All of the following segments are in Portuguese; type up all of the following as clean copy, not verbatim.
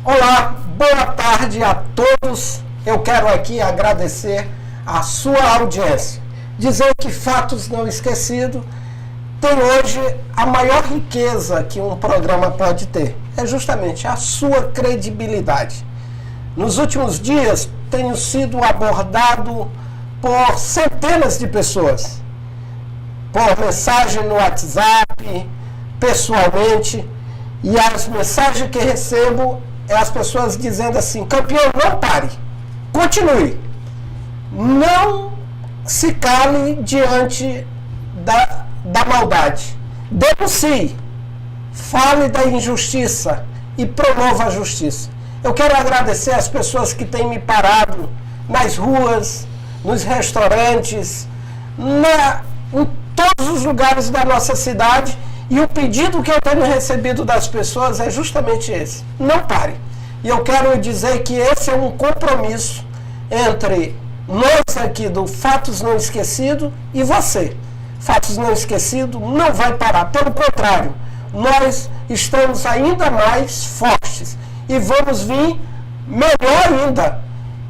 Olá, boa tarde a todos. Eu quero aqui agradecer a sua audiência. Dizer que Fatos Não Esquecidos tem hoje a maior riqueza que um programa pode ter. É justamente a sua credibilidade. Nos últimos dias, tenho sido abordado por centenas de pessoas, por mensagem no WhatsApp, pessoalmente, e as mensagens que recebo é as pessoas dizendo assim: campeão, não pare, continue, não se cale diante da maldade, denuncie, fale da injustiça e promova a justiça. Eu quero agradecer as pessoas que têm me parado nas ruas, nos restaurantes, em todos os lugares da nossa cidade, e o pedido que eu tenho recebido das pessoas é justamente esse: não pare. E eu quero dizer que esse é um compromisso entre nós aqui do Fatos Não Esquecidos e você. Fatos Não Esquecidos não vai parar, pelo contrário, nós estamos ainda mais fortes e vamos vir melhor ainda.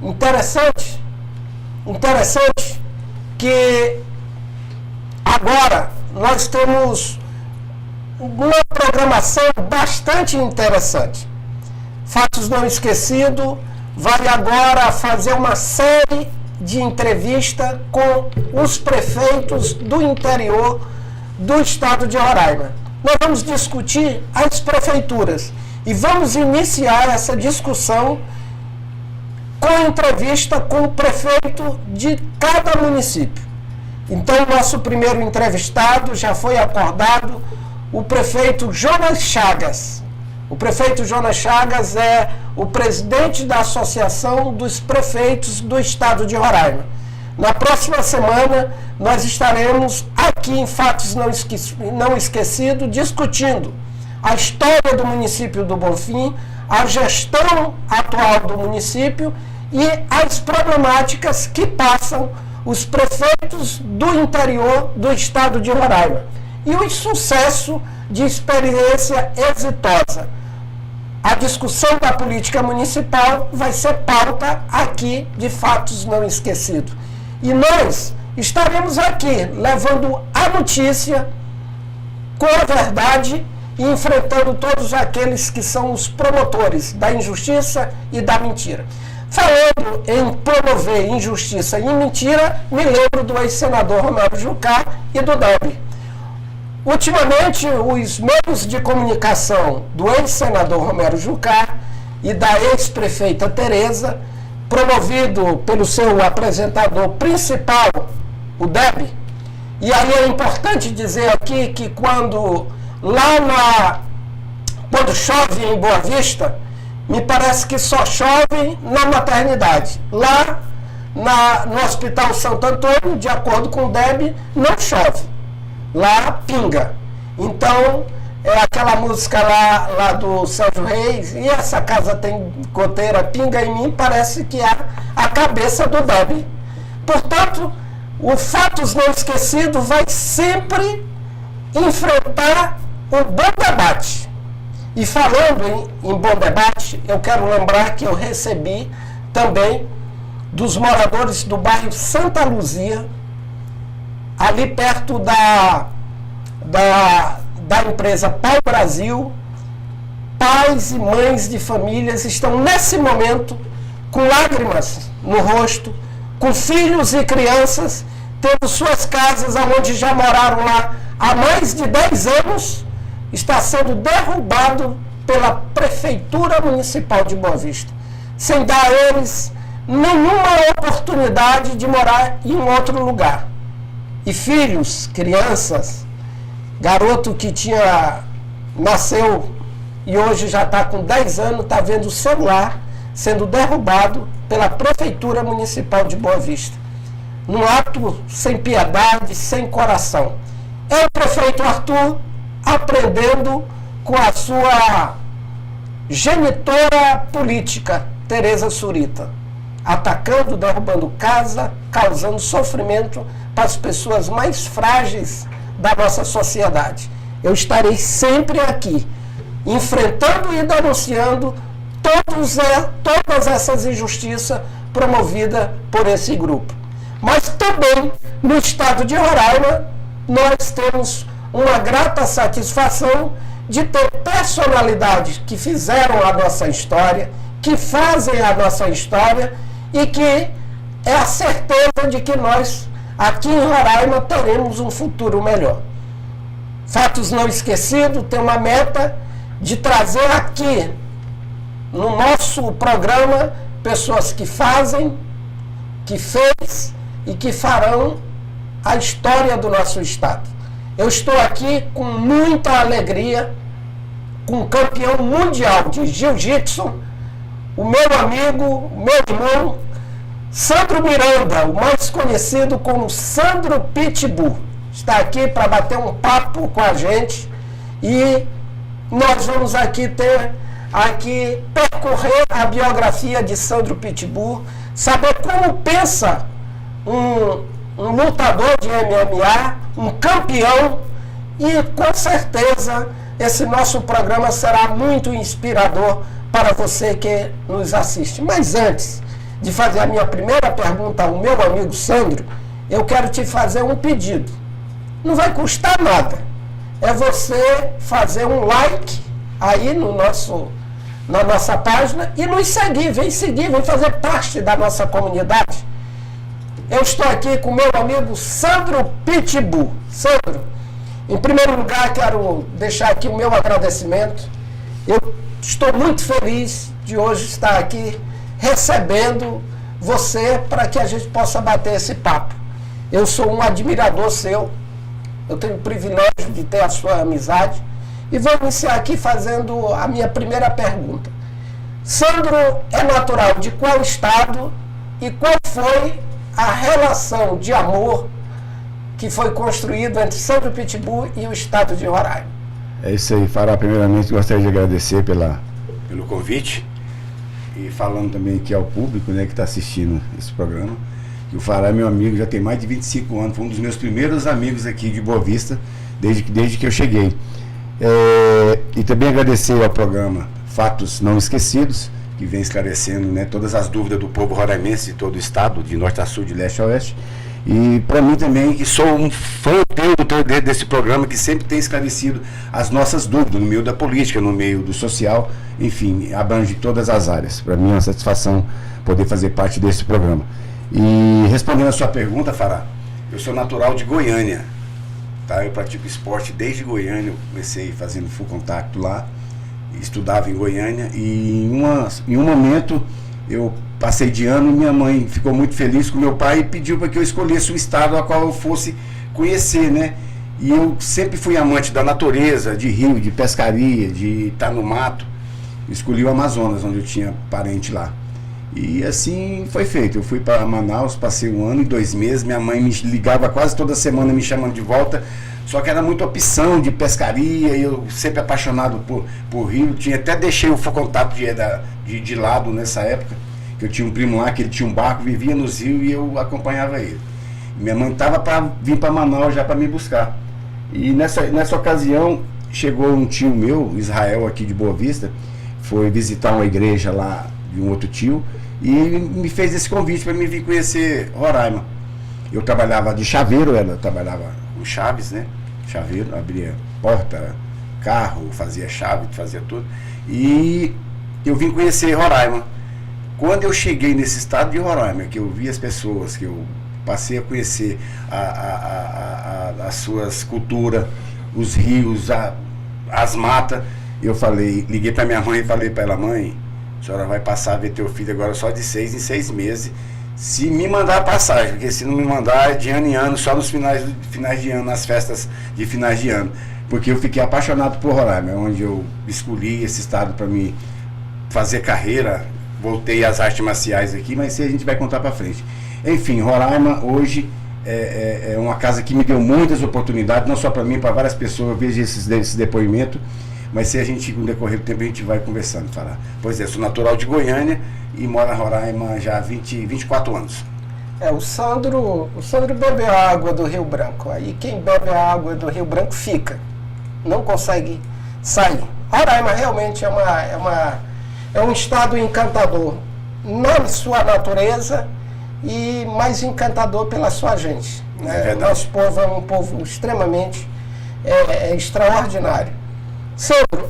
Interessante que agora nós temos uma programação bastante interessante. Fatos Não Esquecidos vai agora fazer uma série de entrevistas com os prefeitos do interior do estado de Roraima. Nós vamos discutir as prefeituras e vamos iniciar essa discussão com entrevista com o prefeito de cada município. Então, nosso primeiro entrevistado já foi acordado, o prefeito Jonas Chagas. O prefeito Jonas Chagas é o presidente da Associação dos Prefeitos do Estado de Roraima. Na próxima semana, nós estaremos aqui em Fatos Não Esquecidos discutindo a história do município do Bonfim, a gestão atual do município e as problemáticas que passam os prefeitos do interior do estado de Roraima. E o sucesso de experiência exitosa. A discussão da política municipal vai ser pauta aqui de Fatos Não Esquecidos. E nós estaremos aqui levando a notícia com a verdade e enfrentando todos aqueles que são os promotores da injustiça e da mentira. Falando em promover injustiça e mentira, me lembro do ex-senador Romero Jucá e do Deb. Ultimamente, os meios de comunicação do ex-senador Romero Jucá e da ex-prefeita Tereza, promovido pelo seu apresentador principal, o Deb, e aí é importante dizer aqui que quando chove em Boa Vista, me parece que só chove na maternidade. Lá no Hospital Santo Antônio, de acordo com o Deb, não chove. Lá pinga. Então, é aquela música lá do Sérgio Reis, e essa casa tem goteira, pinga em mim, parece que é a cabeça do Deb. Portanto, o Fatos Não Esquecidos vai sempre enfrentar um bom debate. E falando em bom debate, eu quero lembrar que eu recebi também dos moradores do bairro Santa Luzia, ali perto da empresa Pau Brasil. Pais e mães de famílias estão nesse momento com lágrimas no rosto, com filhos e crianças, tendo suas casas onde já moraram lá há mais de 10 anos, está sendo derrubado pela Prefeitura Municipal de Boa Vista, sem dar a eles nenhuma oportunidade de morar em outro lugar. E filhos, crianças, garoto que nasceu e hoje já está com 10 anos, está vendo o celular sendo derrubado pela Prefeitura Municipal de Boa Vista. Num ato sem piedade, sem coração. É o prefeito Arthur aprendendo com a sua genitora política, Tereza Surita, atacando, derrubando casa, causando sofrimento para as pessoas mais frágeis da nossa sociedade. Eu estarei sempre aqui, enfrentando e denunciando todas essas injustiças promovidas por esse grupo. Mas também, no estado de Roraima, nós temos uma grata satisfação de ter personalidades que fizeram a nossa história, que fazem a nossa história e que é a certeza de que nós, aqui em Roraima, teremos um futuro melhor. Fatos não esquecidos, tem uma meta de trazer aqui, no nosso programa, pessoas que fazem, que fez e que farão a história do nosso estado. Eu estou aqui com muita alegria, com o campeão mundial de jiu-jitsu, o meu amigo, o meu irmão, Sandro Miranda, o mais conhecido como Sandro Pitbull, está aqui para bater um papo com a gente e nós vamos aqui percorrer a biografia de Sandro Pitbull, saber como pensa um lutador de MMA, um campeão, e com certeza esse nosso programa será muito inspirador para você que nos assiste. Mas antes de fazer a minha primeira pergunta ao meu amigo Sandro, eu quero te fazer um pedido. Não vai custar nada. É você fazer um like aí na nossa página e nos seguir. Vem fazer parte da nossa comunidade. Eu estou aqui com o meu amigo Sandro Pitbull. Sandro, em primeiro lugar, quero deixar aqui o meu agradecimento. Eu estou muito feliz de hoje estar aqui recebendo você para que a gente possa bater esse papo. Eu sou um admirador seu, eu tenho o privilégio de ter a sua amizade e vou iniciar aqui fazendo a minha primeira pergunta. Sandro é natural de qual estado e qual foi a relação de amor que foi construído entre Sandro Pitbull e o estado de Roraima? É isso aí, Fará. Primeiramente gostaria de agradecer pelo convite e falando também aqui ao público, né, que está assistindo esse programa, que o Fará é meu amigo, já tem mais de 25 anos, foi um dos meus primeiros amigos aqui de Boa Vista, desde que eu cheguei. E também agradecer ao programa Fatos Não Esquecidos, que vem esclarecendo, né, todas as dúvidas do povo roraimense de todo o estado, de norte a sul, de leste a oeste. E para mim também, que sou um fã desse programa, que sempre tem esclarecido as nossas dúvidas no meio da política, no meio do social, enfim, abrange todas as áreas. Para mim é uma satisfação poder fazer parte desse programa. E respondendo a sua pergunta, Fará, eu sou natural de Goiânia, tá? Eu pratico esporte desde Goiânia, eu comecei fazendo full contato lá, estudava em Goiânia e em um momento eu passei de ano e minha mãe ficou muito feliz com meu pai e pediu para que eu escolhesse o estado a qual eu fosse conhecer, né? E eu sempre fui amante da natureza, de rio, de pescaria, de estar no mato. Escolhi o Amazonas, onde eu tinha parente lá. E assim foi feito. Eu fui para Manaus, passei 1 ano e 2 meses. Minha mãe me ligava quase toda semana me chamando de volta. Só que era muita opção de pescaria, e eu sempre apaixonado por rio. Até deixei o contato de lado nessa época, que eu tinha um primo lá, que ele tinha um barco, vivia nos rios e eu acompanhava ele. Minha mãe estava para vir para Manaus já para me buscar. E nessa ocasião, chegou um tio meu, Israel, aqui de Boa Vista, foi visitar uma igreja lá de um outro tio, e me fez esse convite para me vir conhecer Roraima. Eu trabalhava de chaveiro, eu trabalhava com chaves, né? Chaveiro, abria porta, carro, fazia chave, fazia tudo. E eu vim conhecer Roraima. Quando eu cheguei nesse estado de Roraima, que eu vi as pessoas, que eu passei a conhecer as suas culturas, os rios, as matas, eu liguei para minha mãe e falei para ela: mãe, a senhora vai passar a ver teu filho agora só de 6 em 6 meses, se me mandar a passagem, porque se não me mandar é de ano em ano, só nos finais de ano, nas festas de finais de ano. Porque eu fiquei apaixonado por Roraima, onde eu escolhi esse estado para me fazer carreira. Voltei às artes marciais aqui, mas isso a gente vai contar para frente. Enfim, Roraima hoje é uma casa que me deu muitas oportunidades, não só para mim, para várias pessoas. Eu vejo esse depoimento, mas se a gente, com o decorrer do tempo, a gente vai conversando, falar. Pois é, sou natural de Goiânia e moro em Roraima já há 24 anos. O Sandro bebe a água do Rio Branco. Aí quem bebe a água do Rio Branco fica, não consegue sair. Roraima realmente é é um estado encantador na sua natureza e mais encantador pela sua gente. Né? Nosso povo é um povo extremamente extraordinário. Sandro,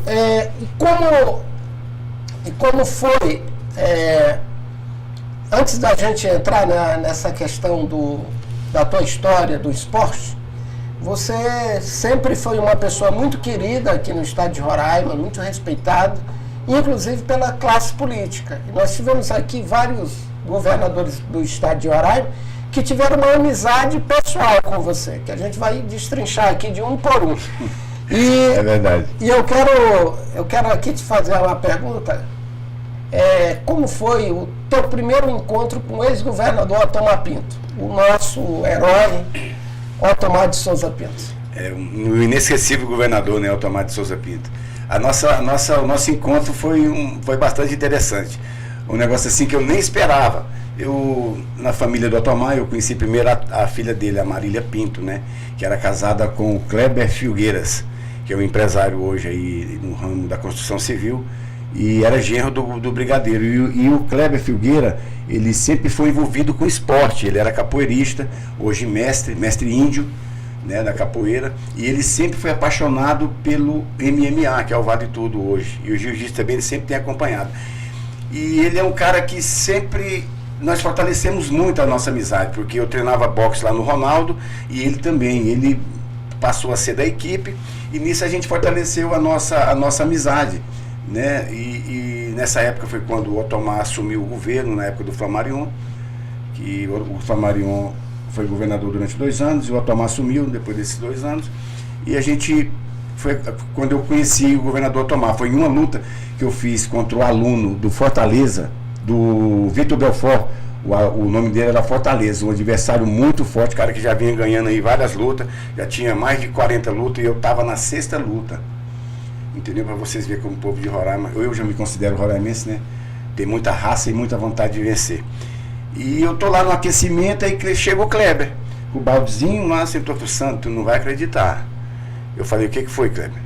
e como foi, antes da gente entrar nessa questão da tua história, do esporte, você sempre foi uma pessoa muito querida aqui no estado de Roraima, muito respeitado, inclusive pela classe política. E nós tivemos aqui vários governadores do estado de Roraima que tiveram uma amizade pessoal com você, que a gente vai destrinchar aqui de um por um. É verdade. E eu quero aqui te fazer uma pergunta. Como foi o teu primeiro encontro com o ex-governador Otomar Pinto, o nosso herói Otomar de Souza Pinto? O inesquecível governador, né, Otomar de Souza Pinto. O nosso encontro foi bastante interessante. Um negócio assim que eu nem esperava. Na família do Otomar, eu conheci primeiro a filha dele, a Marília Pinto, né, que era casada com o Kleber Filgueiras, que é um empresário hoje aí no ramo da construção civil, e era genro do brigadeiro. E o Kleber Filgueira, ele sempre foi envolvido com esporte. Ele era capoeirista, hoje mestre índio, né, da capoeira, e ele sempre foi apaixonado pelo MMA, que é o Vale Tudo hoje, e o jiu-jitsu também ele sempre tem acompanhado. E ele é um cara que sempre nós fortalecemos muito a nossa amizade, porque eu treinava boxe lá no Ronaldo e ele também, ele passou a ser da equipe, e nisso a gente fortaleceu a nossa amizade, né? E nessa época foi quando o Otomar assumiu o governo, na época do Flammarion, que o Flammarion foi governador durante 2 anos, e o Otomar assumiu depois desses 2 anos, e a gente quando eu conheci o governador Otomar, foi em uma luta que eu fiz contra o aluno do Fortaleza, do Vitor Belfort. O nome dele era Fortaleza, um adversário muito forte, cara que já vinha ganhando aí várias lutas, já tinha mais de 40 lutas, e eu estava na 6ª luta, entendeu? Para vocês verem como o povo de Roraima, eu já me considero roraimense, né? Tem muita raça e muita vontade de vencer. E eu tô lá no aquecimento, aí chega o Kleber, o baldezinho lá, sentou pro Santo, tu não vai acreditar. Eu falei, o que foi, Kleber?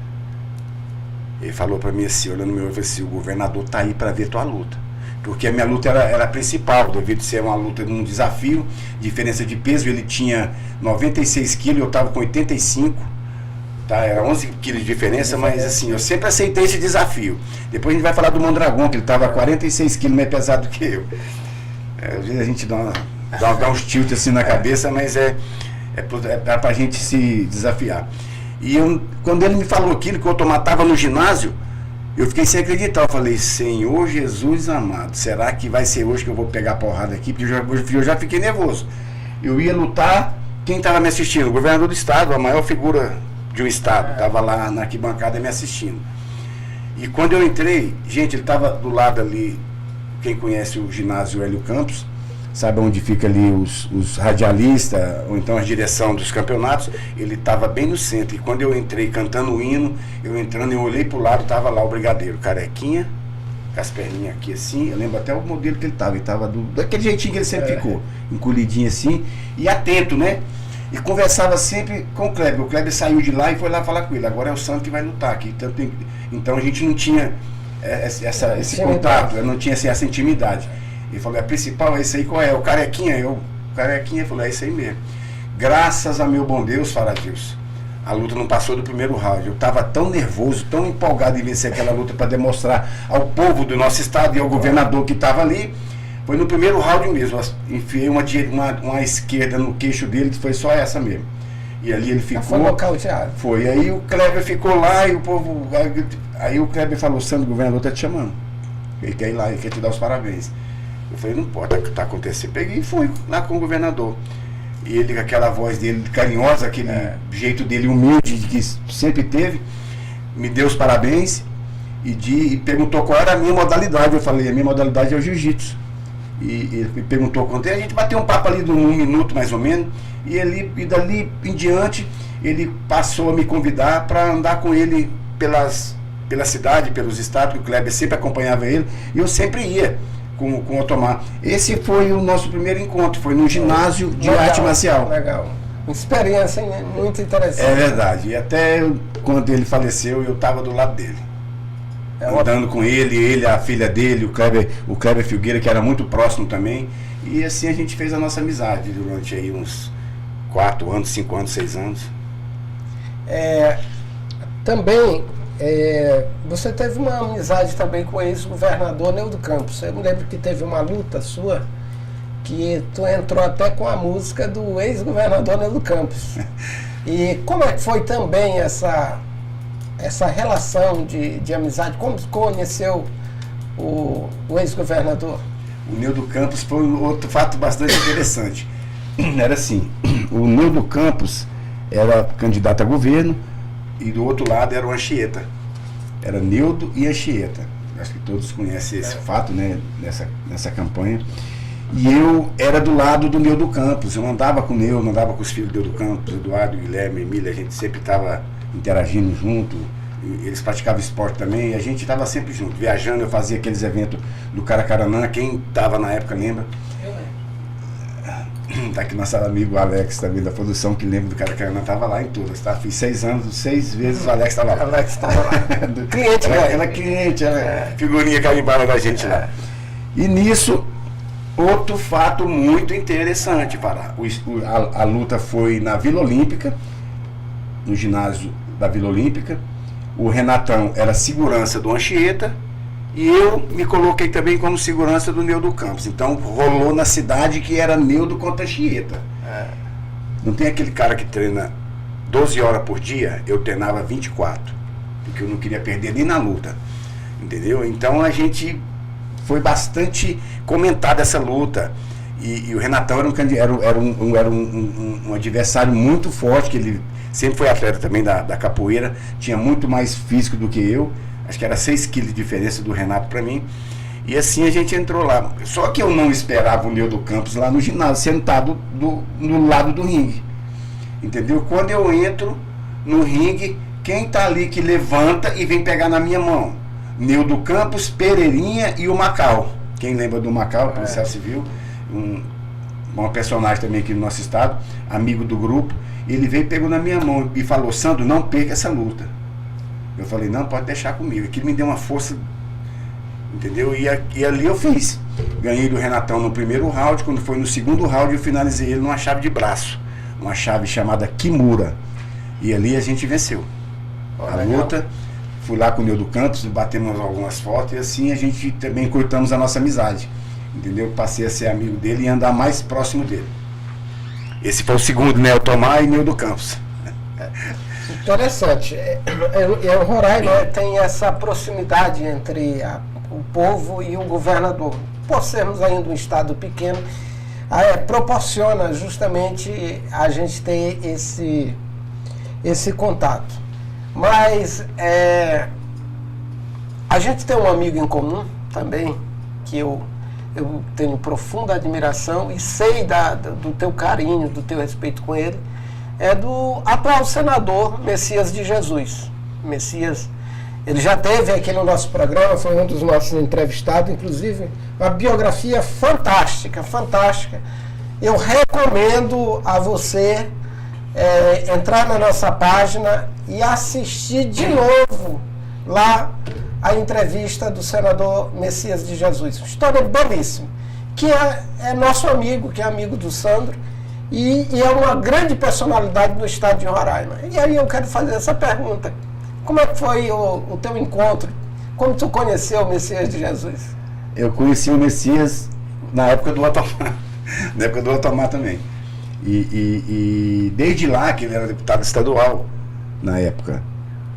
Ele falou para mim assim, olhando no meu olho, assim, o governador tá aí para ver tua luta. Porque a minha luta era a principal, devido a ser uma luta num desafio, diferença de peso, ele tinha 96 quilos, eu estava com 85, tá? Era 11 quilos de diferença, mas assim, eu sempre aceitei esse desafio. Depois a gente vai falar do Mondragão, que ele estava 46 quilos mais pesado que eu. Às vezes a gente dá uns tilt assim na cabeça, mas é pra gente se desafiar. E quando ele me falou aquilo, que o Otomar estava no ginásio, eu fiquei sem acreditar. Eu falei, Senhor Jesus amado, será que vai ser hoje que eu vou pegar a porrada aqui? Porque eu já fiquei nervoso. Eu ia lutar, quem estava me assistindo? O governador do estado, a maior figura de um estado, estava lá na arquibancada me assistindo. E quando eu entrei, gente, ele estava do lado ali, quem conhece o ginásio Hélio Campos, sabe onde fica ali os radialistas, ou então a direção dos campeonatos, ele estava bem no centro. E quando eu entrei cantando o hino, eu olhei para o lado, estava lá o brigadeiro, carequinha, com as perninhas aqui assim, eu lembro até o modelo que ele estava daquele jeitinho que ele sempre ficou, encolhidinho assim, e atento, né? E conversava sempre com o Kleber. O Kleber saiu de lá e foi lá falar com ele, agora é o Santo que vai lutar aqui. Então a gente não tinha esse contato, eu não tinha assim, essa intimidade. Ele falou, a principal é esse aí, qual é? O carequinha? O carequinha falou, é isso aí mesmo. Graças a meu bom Deus, Faradilson, a luta não passou do primeiro round. Eu estava tão nervoso, tão empolgado em vencer aquela luta para demonstrar ao povo do nosso estado e ao governador que estava ali. Foi no primeiro round mesmo. Enfiei uma esquerda no queixo dele, que foi só essa mesmo. E ali ele ficou. Foi nocauteado. Foi. Aí o Kleber ficou lá e o povo. Aí o Kleber falou, Sandro, o governador está te chamando. Ele quer ir lá, ele quer te dar os parabéns. Eu falei, não pode, tá acontecendo. Peguei e fui lá com o governador. E ele, com aquela voz dele carinhosa, aquele jeito dele humilde que sempre teve, me deu os parabéns e perguntou qual era a minha modalidade. Eu falei, a minha modalidade é o jiu-jitsu. E ele me perguntou quanto é. A gente bateu um papo ali de 1 minuto mais ou menos. E dali em diante, ele passou a me convidar para andar com ele pela cidade, pelos estados, que o Kleber sempre acompanhava ele. E eu sempre ia com o Otomar. Esse foi o nosso primeiro encontro, foi no ginásio de arte marcial. Legal. Uma experiência, hein? Muito interessante. É verdade. E até quando ele faleceu, eu estava do lado dele. andando com ele, a filha dele, o Kleber Filgueira, que era muito próximo também. E assim a gente fez a nossa amizade durante aí uns 4 anos, 5 anos, 6 anos. Também, você teve uma amizade também com o ex-governador Neudo Campos. Eu me lembro que teve uma luta sua, que tu entrou até com a música do ex-governador Neudo Campos. E como é que foi também essa relação de amizade? Como conheceu o ex-governador? O Neudo Campos foi outro fato bastante interessante. Era assim, o Neudo Campos era candidato a governo e do outro lado era o Anchieta. Era Neudo e Anchieta. Acho que todos conhecem esse fato, né, nessa campanha. E eu era do lado do Neudo Campos. Eu andava com o Neudo, andava com os filhos do Neudo Campos, Eduardo, Guilherme, Emília. A gente sempre estava interagindo junto. Eles praticavam esporte também. E a gente estava sempre junto. Viajando, eu fazia aqueles eventos do Caracaranã. Quem estava na época lembra? Eu lembro. Tá aqui nosso amigo Alex também da produção, que lembra do Caracaranã, estava lá em todas, tá? Fiz 6 anos, 6 vezes o Alex estava lá. Alex estava lá. Cliente, né? Ela cliente, figurinha carimbada da gente lá. E nisso, outro fato muito interessante, Pará. A luta foi na Vila Olímpica, no ginásio da Vila Olímpica. O Renatão era segurança do Anchieta e eu me coloquei também como segurança do Neudo Campos. Então rolou na cidade que era Neudo contra Anchieta. Não tem aquele cara que treina 12 horas por dia, eu treinava 24, porque eu não queria perder nem na luta, entendeu? Então a gente foi bastante comentada essa luta. E o Renatão era um adversário muito forte, que ele sempre foi atleta também da capoeira, tinha muito mais físico do que eu, acho que era 6 quilos de diferença do Renato para mim. E assim a gente entrou lá. Só que eu não esperava o Neudo Campos lá no ginásio, sentado no lado do ringue. Entendeu? Quando eu entro no ringue, quem tá ali que levanta e vem pegar na minha mão? Neudo Campos, Pereirinha e o Macau. Quem lembra do Macau, policial civil, uma personagem também aqui no nosso estado, amigo do grupo. Ele veio e pegou na minha mão e falou: Sandro, não perca essa luta. Eu falei: não, pode deixar comigo. Aquilo me deu uma força, entendeu? E ali eu fiz. Ganhei do Renatão no primeiro round. Quando foi no segundo round, eu finalizei ele numa chave de braço, uma chave chamada Kimura. E ali a gente venceu a luta. Fui lá com o Neudo Campos, batemos algumas fotos e assim a gente também cortamos a nossa amizade, entendeu? Passei a ser amigo dele e andar mais próximo dele. Esse foi o segundo, né? O Tomar e Neudo Campos. Interessante. O Roraima tem essa proximidade entre o povo e o governador. Por sermos ainda um estado pequeno, proporciona justamente a gente ter esse contato. Mas a gente tem um amigo em comum também, que eu tenho profunda admiração e sei do teu carinho, do teu respeito com ele, é do atual senador Messias de Jesus. Messias, ele já teve aqui no nosso programa, foi um dos nossos entrevistados, inclusive, uma biografia fantástica, fantástica. Eu recomendo a você entrar na nossa página e assistir de novo lá a entrevista do senador Messias de Jesus. História belíssima, que é nosso amigo, que é amigo do Sandro, e é uma grande personalidade do estado de Roraima. E aí eu quero fazer essa pergunta: como é que foi o teu encontro? Como tu conheceu o Messias de Jesus? Eu conheci o Messias na época do Otomar, na época do Otomar também. E desde lá, que ele era deputado estadual, na época,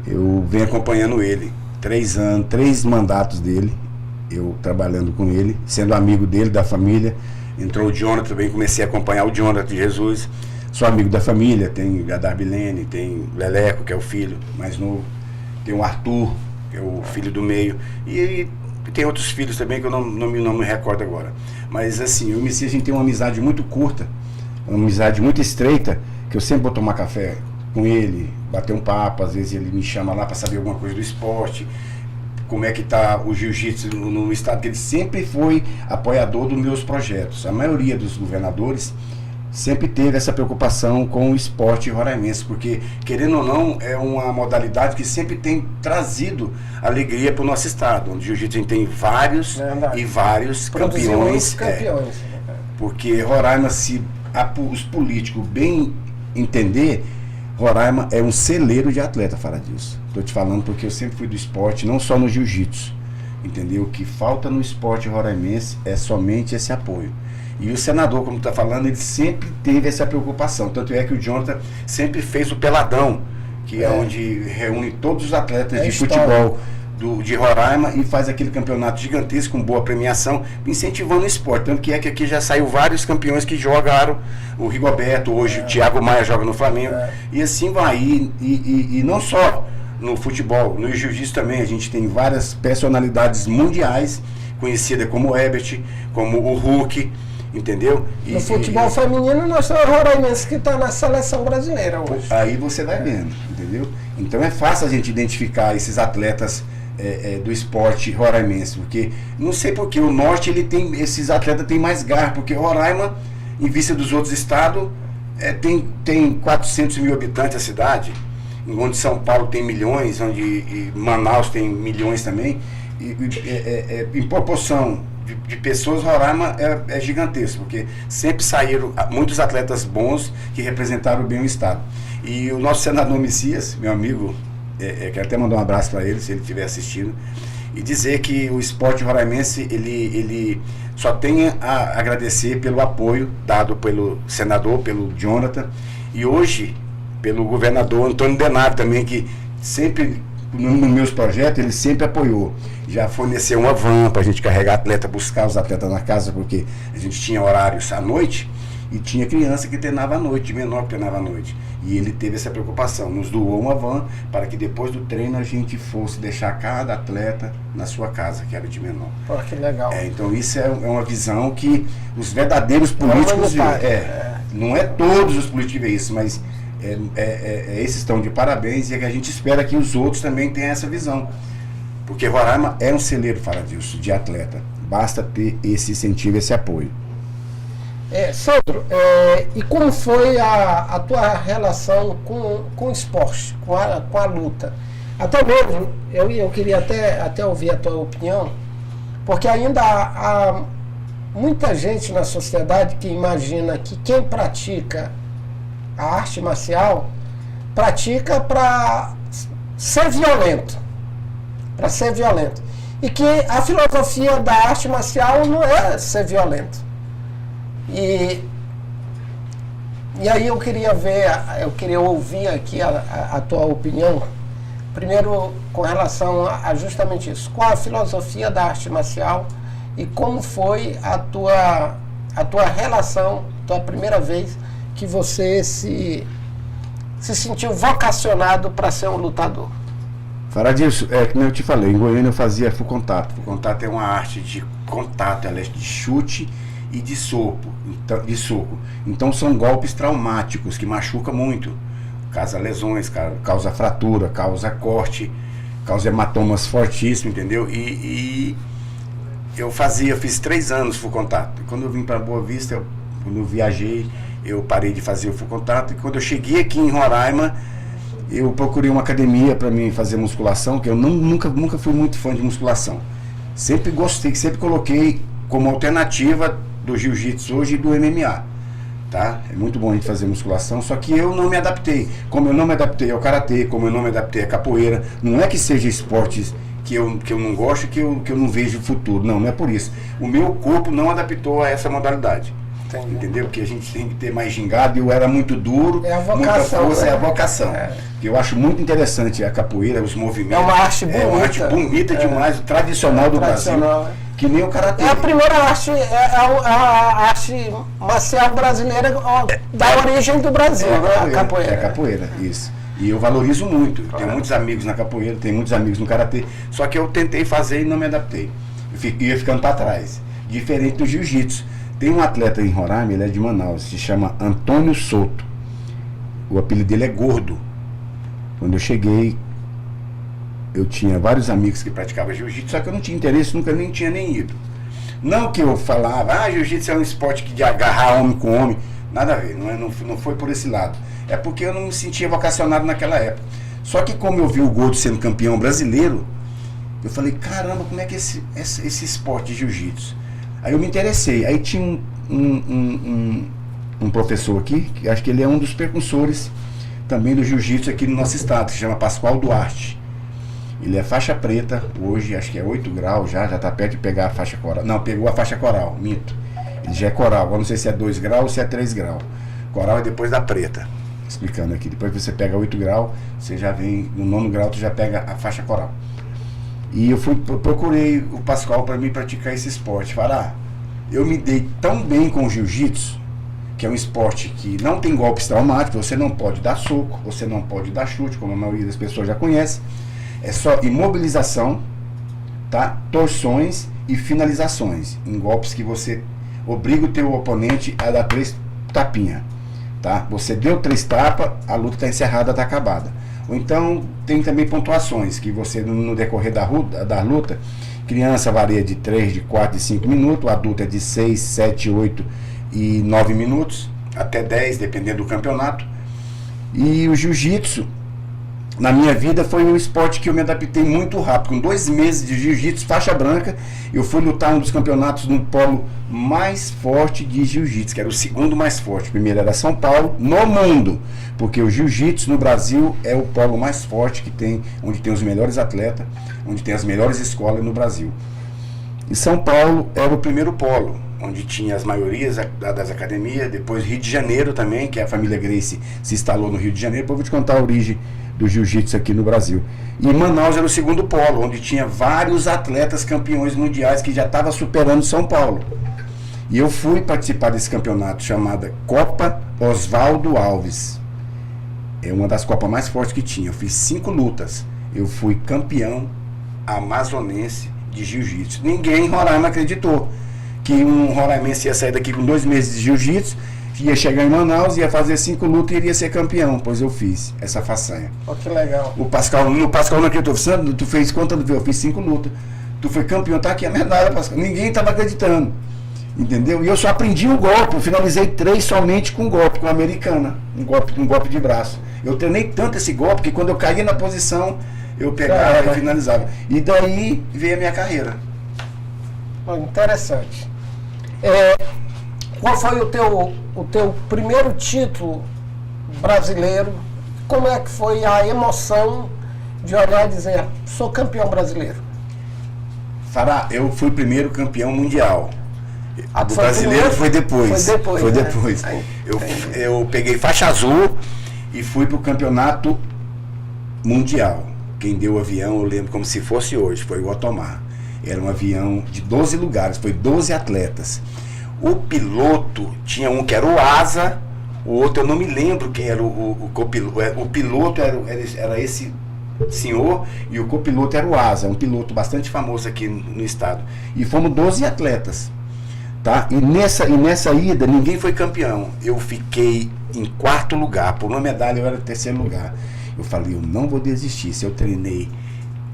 eu venho acompanhando ele. 3 anos, 3 mandatos dele, eu trabalhando com ele, sendo amigo dele, da família. Entrou o Jonathan também, comecei a acompanhar o Jonathan de Jesus. Sou amigo da família, tem a Darbilene, tem o Leleco, que é o filho mais novo, tem o Arthur, que é o filho do meio, e tem outros filhos também que eu não me recordo agora. Mas assim, eu e o Messias, a gente tem uma amizade muito curta, uma amizade muito estreita, que eu sempre vou tomar café com ele, bater um papo, às vezes ele me chama lá para saber alguma coisa do esporte, como é que está o jiu-jitsu no estado, que ele sempre foi apoiador dos meus projetos. A maioria dos governadores sempre teve essa preocupação com o esporte roraimense, porque, querendo ou não, é uma modalidade que sempre tem trazido alegria para o nosso estado, onde o jiu-jitsu tem vários e vários campeões. Porque Roraima, se os políticos bem entender, Roraima é um celeiro de atleta, Faradilson. Estou te falando porque eu sempre fui do esporte, não só no jiu-jitsu. Entendeu? O que falta no esporte roraimense é somente esse apoio. E o senador, como está falando, ele sempre teve essa preocupação. Tanto é que o Jonathan sempre fez o Peladão, que é onde reúne todos os atletas de futebol de Roraima e faz aquele campeonato gigantesco com boa premiação, incentivando o esporte. Tanto que aqui já saiu vários campeões que jogaram, o Rigoberto, hoje o Thiago Maia joga no Flamengo, e assim vai. E não só no futebol, no jiu-jitsu também, a gente tem várias personalidades mundiais, conhecidas como o Herbert, como o Hulk, entendeu? No futebol feminino, nós temos o Roraimense que está na seleção brasileira hoje. Aí você vai vendo, entendeu? Então é fácil a gente identificar esses atletas do esporte roraimense, porque não sei porque o norte, esses atletas têm mais garra, porque Roraima, em vista dos outros estados, tem 400 mil habitantes a cidade, onde São Paulo tem milhões, onde Manaus tem milhões também, em proporção de pessoas, Roraima é gigantesco, porque sempre saíram muitos atletas bons que representaram bem o estado. E o nosso senador Messias, meu amigo, quero até mandar um abraço para ele, se ele estiver assistindo, e dizer que o esporte roraimense, ele só tem a agradecer pelo apoio dado pelo senador, pelo Jonathan, e hoje pelo governador Antônio Denário também, que sempre, nos meus projetos, ele sempre apoiou. Já forneceu uma van para a gente carregar atleta, buscar os atletas na casa, porque a gente tinha horários à noite, e tinha criança que treinava à noite, menor que treinava à noite. E ele teve essa preocupação, nos doou uma van para que depois do treino a gente fosse deixar cada atleta na sua casa, que era de menor. Pô, que legal. Então isso é uma visão que os verdadeiros políticos veem. Não é todos os políticos que veem isso, mas esses estão de parabéns, e é que a gente espera que os outros também tenham essa visão. Porque Roraima é um celeiro, Faradilson, de atleta. Basta ter esse incentivo, esse apoio. Sandro, e como foi a tua relação com o esporte, com a luta? Até mesmo, eu queria até ouvir a tua opinião, porque ainda há muita gente na sociedade que imagina que quem pratica a arte marcial pratica para ser violento. E que a filosofia da arte marcial não é ser violento. E aí eu queria ouvir aqui a tua opinião, primeiro com relação a justamente isso. Qual a filosofia da arte marcial e como foi a tua relação, tua primeira vez que você se sentiu vocacionado para ser um lutador? Faradilson, como eu te falei, em Goiânia eu fazia full contato. Full contato é uma arte de contato, ela é de chute e de soco. Então são golpes traumáticos que machucam muito. Causa lesões, causa fratura, causa corte, causa hematomas fortíssimos, entendeu? E eu fiz 3 anos full contato. Quando eu vim para Boa Vista, quando eu viajei, eu parei de fazer o full contato. E quando eu cheguei aqui em Roraima, eu procurei uma academia para mim fazer musculação, que eu nunca fui muito fã de musculação. Sempre gostei, sempre coloquei como alternativa do jiu-jitsu hoje e do MMA, tá? É muito bom a gente fazer musculação, só que eu não me adaptei. Como eu não me adaptei ao karatê, como eu não me adaptei à capoeira, não é que seja esportes que eu não gosto, que eu não vejo futuro, não é por isso. O meu corpo não adaptou a essa modalidade. Entendi. Entendeu? Porque a gente tem que ter mais gingado, e eu era muito duro, muita força, é a vocação. Eu acho muito interessante a capoeira, os movimentos. É uma arte bonita. É uma arte bonita demais, tradicional do Brasil. Que nem o karatê. É a primeira arte, a arte marcial brasileira da origem do Brasil, a capoeira. É a capoeira, isso. E eu valorizo muito. Tenho muitos amigos na capoeira, tenho muitos amigos no karatê. Só que eu tentei fazer e não me adaptei. Ia ficando para trás. Diferente do jiu-jitsu. Tem um atleta em Roraima, ele é de Manaus, se chama Antônio Souto. O apelido dele é Gordo. Quando eu cheguei, eu tinha vários amigos que praticavam jiu-jitsu, só que eu não tinha interesse, nunca tinha nem ido. Não que eu falava, jiu-jitsu é um esporte de agarrar homem com homem. Nada a ver, não foi por esse lado. É porque eu não me sentia vocacionado naquela época. Só que como eu vi o Gordo sendo campeão brasileiro, eu falei, caramba, como é que é esse esporte de jiu-jitsu? Aí eu me interessei. Aí tinha um professor aqui, que acho que ele é um dos precursores também do jiu-jitsu aqui no nosso estado, que se chama Pascoal Duarte. Ele é faixa preta, hoje acho que é 8 graus já está perto de pegar a faixa coral. Não, pegou a faixa coral, minto. Ele já é coral, agora não sei se é 2 graus ou se é 3 graus. Coral é depois da preta. Explicando aqui, depois que você pega 8 graus, você já vem, no 9º grau tu já pega a faixa coral. E eu procurei o Pascoal para mim praticar esse esporte. Fará, eu me dei tão bem com o jiu-jitsu, que é um esporte que não tem golpes traumáticos, você não pode dar soco, você não pode dar chute, como a maioria das pessoas já conhece. É só imobilização, tá? Torções e finalizações, em golpes que você obriga o teu oponente a dar 3 tapinhas, tá? Você deu 3 tapas, a luta está encerrada, está acabada. Ou então tem também pontuações, que você no decorrer da luta, criança varia de 3, de 4, de 5 minutos, o adulto é de 6, 7, 8 e 9 minutos, até 10, dependendo do campeonato. E o jiu-jitsu, na minha vida, foi um esporte que eu me adaptei muito rápido. Com 2 meses de jiu-jitsu, faixa branca, eu fui lutar um dos campeonatos no polo mais forte de jiu-jitsu, que era o segundo mais forte. O primeiro era São Paulo, no mundo, porque o jiu-jitsu no Brasil é o polo mais forte que tem, onde tem os melhores atletas, onde tem as melhores escolas no Brasil. E São Paulo era o primeiro polo, onde tinha as maiorias das academias. Depois Rio de Janeiro também, que a família Gracie se instalou no Rio de Janeiro. Depois eu vou te contar a origem do jiu-jitsu aqui no Brasil. E Manaus era o segundo polo, onde tinha vários atletas campeões mundiais que já estavam superando São Paulo. E eu fui participar desse campeonato chamado Copa Oswaldo Alves. É uma das copas mais fortes que tinha. Eu fiz 5 lutas. Eu fui campeão amazonense de jiu-jitsu. Ninguém em Roraima acreditou que um roraimense ia sair daqui com 2 meses de jiu-jitsu, ia chegar em Manaus, ia fazer 5 lutas e iria ser campeão. Pois eu fiz essa façanha. Oh, que legal. O Pascal não acreditou. Sandro, tu fez quantas lutas? Eu fiz 5 lutas. Tu foi campeão, tá aqui a medalha, Pascal. Ninguém estava acreditando. Entendeu? E eu só aprendi um golpe. Eu finalizei 3 somente com um golpe, com a americana. Um golpe de braço. Eu treinei tanto esse golpe que quando eu caía na posição, eu pegava e finalizava. E daí veio a minha carreira. Oh, interessante. Qual foi o teu primeiro título brasileiro? Como é que foi a emoção de olhar e dizer, sou campeão brasileiro? Fará, eu fui primeiro campeão mundial. Do Foi brasileiro foi depois. Foi depois. Né? Eu peguei faixa azul e fui pro campeonato mundial. Quem deu o avião, eu lembro como se fosse hoje, foi o Otomar. Era um avião de 12 lugares, foi 12 atletas. O piloto, tinha um que era o asa, o outro eu não me lembro quem era o copiloto. O piloto era esse senhor e o copiloto era o asa, um piloto bastante famoso aqui no estado. E fomos 12 atletas. Tá? E nessa ida ninguém foi campeão. Eu fiquei em 4º lugar. Por uma medalha eu era 3º lugar. Eu falei, eu não vou desistir. Se eu treinei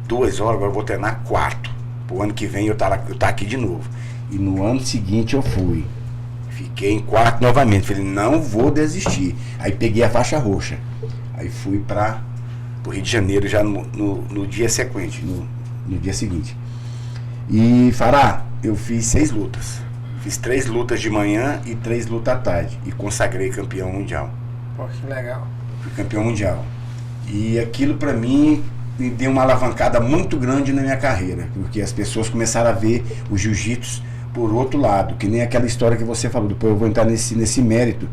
2 horas, agora eu vou treinar 4. Pro ano que vem eu tá aqui de novo. E no ano seguinte eu fui. Fiquei em 4º novamente. Falei, não vou desistir. Aí peguei a faixa roxa. Aí fui para o Rio de Janeiro já no dia sequente, no dia seguinte. E Fará, eu fiz 6 lutas. Fiz 3 lutas de manhã e 3 lutas à tarde. E consagrei campeão mundial. Pô, que legal. Fui campeão mundial. E aquilo para mim me deu uma alavancada muito grande na minha carreira. Porque as pessoas começaram a ver o jiu-jitsu por outro lado. Que nem aquela história que você falou. Depois eu vou entrar nesse mérito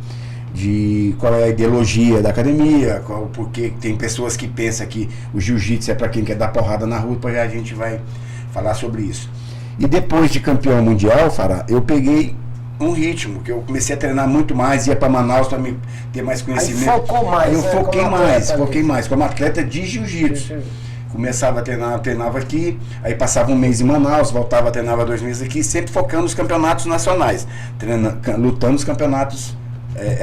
de qual é a ideologia da academia. Porque tem pessoas que pensam que o jiu-jitsu é para quem quer dar porrada na rua. Depois a gente vai falar sobre isso. E depois de campeão mundial, Fará, eu peguei um ritmo, que eu comecei a treinar muito mais, ia para Manaus para ter mais conhecimento. Aí focou mais. Aí eu foquei mais, como atleta de jiu-jitsu. Começava a treinar, treinava aqui, aí passava um mês em Manaus, voltava, treinava 2 meses aqui, sempre focando nos campeonatos nacionais, lutando nos campeonatos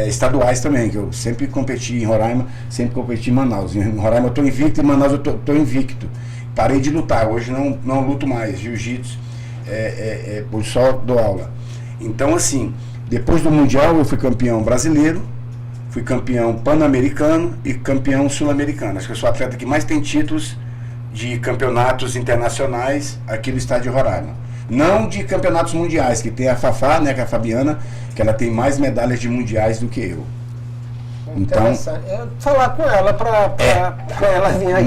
estaduais também, que eu sempre competi em Roraima, sempre competi em Manaus. Em Roraima eu estou invicto, em Manaus eu estou invicto. Parei de lutar, hoje não luto mais, jiu-jitsu. Hoje só dou aula. Então, assim, Depois do Mundial, eu fui campeão brasileiro, fui campeão pan-americano e campeão sul-americano. Acho que eu sou o atleta que mais tem títulos de campeonatos internacionais aqui no estado de Roraima. Não de campeonatos mundiais, que tem a Fafá, né, que é a Fabiana, que ela tem mais medalhas de mundiais do que eu. Então, eu vou falar com ela para ela vir aqui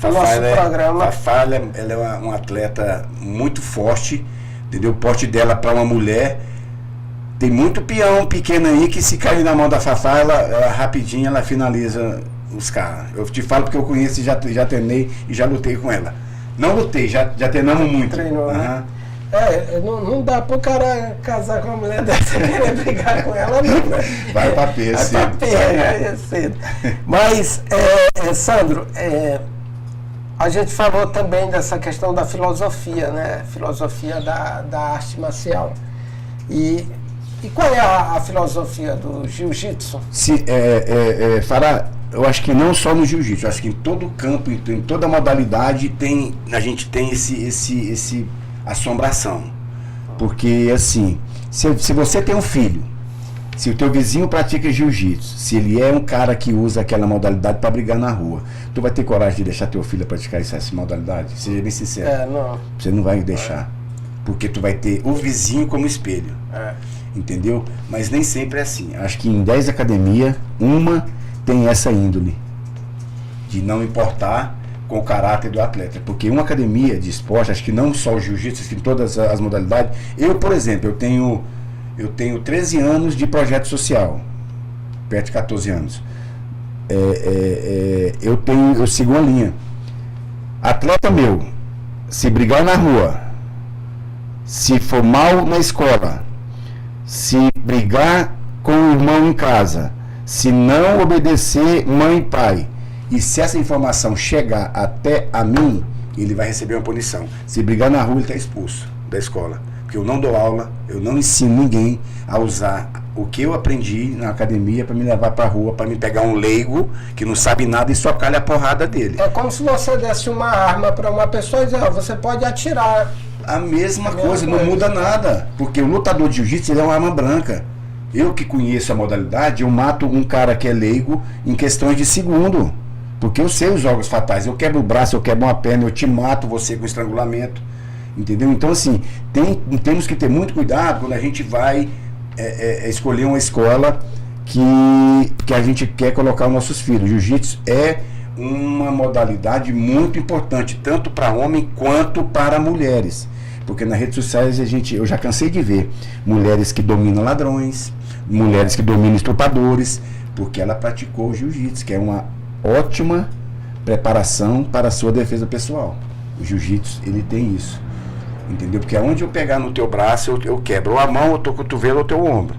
no nosso programa. A Fafá, ela é uma atleta muito forte, entendeu? O porte dela para uma mulher. Tem muito peão pequeno aí que se cair na mão da Fafá, ela rapidinho ela finaliza os caras. Eu te falo porque eu conheço e já treinei e já lutei com ela. Não lutei, já treinamos muito. Treinou, né? Não dá pro cara casar com uma mulher dessa e querer brigar com ela, não. Vai pra pé, cedo. Mas, Sandro, a gente falou também dessa questão da filosofia, né? Filosofia da arte marcial. E qual é a filosofia do jiu-jitsu? Fará, eu acho que não só no jiu-jitsu, eu acho que em todo campo, em toda modalidade, a gente tem esse assombração. Porque, assim, se você tem um filho, se o teu vizinho pratica jiu-jitsu, se ele é um cara que usa aquela modalidade para brigar na rua, tu vai ter coragem de deixar teu filho praticar essa modalidade? Seja bem sincero. Não. Você não vai deixar. Porque tu vai ter o vizinho como espelho. Entendeu? Mas nem sempre é assim. Acho que em 10 academias, uma tem essa índole de não importar com o caráter do atleta. Porque uma academia de esporte, acho que não só o jiu-jitsu, acho que em todas as modalidades. Eu, por exemplo, eu tenho 13 anos de projeto social, perto de 14 anos. Eu sigo uma linha. Atleta meu, se brigar na rua, se for mal na escola, se brigar com o irmão em casa, se não obedecer mãe e pai, e se essa informação chegar até a mim, ele vai receber uma punição. Se brigar na rua, ele está expulso da escola. Porque eu não dou aula, eu não ensino ninguém a usar o que eu aprendi na academia para me levar para a rua, para me pegar um leigo que não sabe nada e só calha a porrada dele. É como se você desse uma arma para uma pessoa e dizer, você pode atirar. A mesma coisa, não muda nada. Porque o lutador de jiu-jitsu, ele é uma arma branca. Eu que conheço a modalidade, eu mato um cara que é leigo em questões de segundo. Porque eu sei os jogos fatais. Eu quebro o braço, eu quebro uma perna, eu te mato você com estrangulamento. Entendeu? Então, assim, temos que ter muito cuidado quando a gente vai escolher uma escola que a gente quer colocar os nossos filhos. Jiu-jitsu é uma modalidade muito importante, tanto para homem quanto para mulheres. Porque nas redes sociais eu já cansei de ver mulheres que dominam ladrões, mulheres que dominam estupradores, porque ela praticou o jiu-jitsu, que é uma ótima preparação para a sua defesa pessoal. O jiu-jitsu, ele tem isso. Entendeu? Porque aonde eu pegar no teu braço, eu quebro ou a mão, ou o teu cotovelo, ou o teu ombro.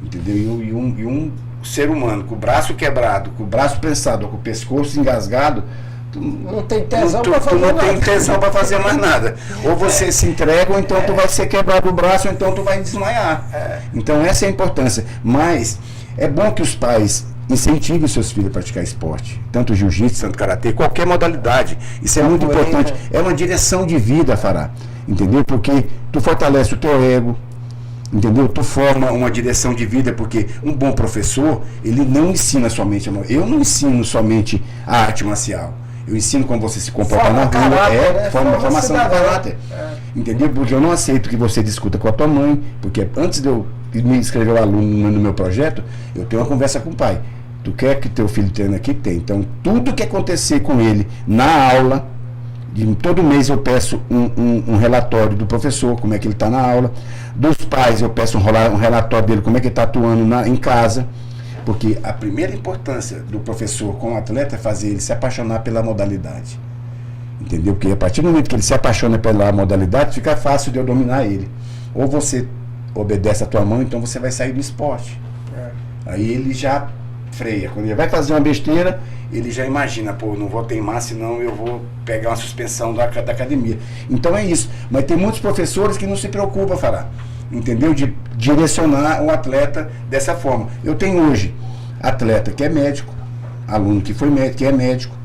Entendeu? E um ser humano com o braço quebrado, com o braço prensado, ou com o pescoço engasgado, não tem tesão para fazer nada. Não tem tesão para fazer mais nada. Ou você se entrega, ou então tu vai ser quebrado o braço, ou então tu vai desmaiar. Então essa é a importância. Mas é bom que os pais incentivem os seus filhos a praticar esporte. Tanto jiu-jitsu, tanto karatê, qualquer modalidade. Isso é muito importante. É uma direção de vida, Fará. Entendeu? Porque tu fortalece o teu ego. Entendeu? Tu forma uma direção de vida, porque um bom professor, ele não ensina somente eu não ensino somente a arte marcial. Eu ensino como você se comporta na rua, formação de caráter. Entendeu? Porque eu não aceito que você discuta com a tua mãe, porque antes de eu me inscrever o aluno no meu projeto, eu tenho uma conversa com o pai. Tu quer que teu filho treine aqui? Tem. Então, tudo que acontecer com ele na aula, todo mês eu peço um relatório do professor, como é que ele está na aula. Dos pais eu peço um relatório dele, como é que ele está atuando em casa. Porque a primeira importância do professor com o atleta é fazer ele se apaixonar pela modalidade. Entendeu? Porque a partir do momento que ele se apaixona pela modalidade, fica fácil de eu dominar ele. Ou você obedece a tua mão, então você vai sair do esporte. Aí ele já freia. Quando ele vai fazer uma besteira, ele já imagina, não vou teimar, senão eu vou pegar uma suspensão da academia. Então é isso. Mas tem muitos professores que não se preocupam, Fará. Entendeu? De direcionar o atleta dessa forma. Eu tenho hoje atleta que é médico, aluno que é médico,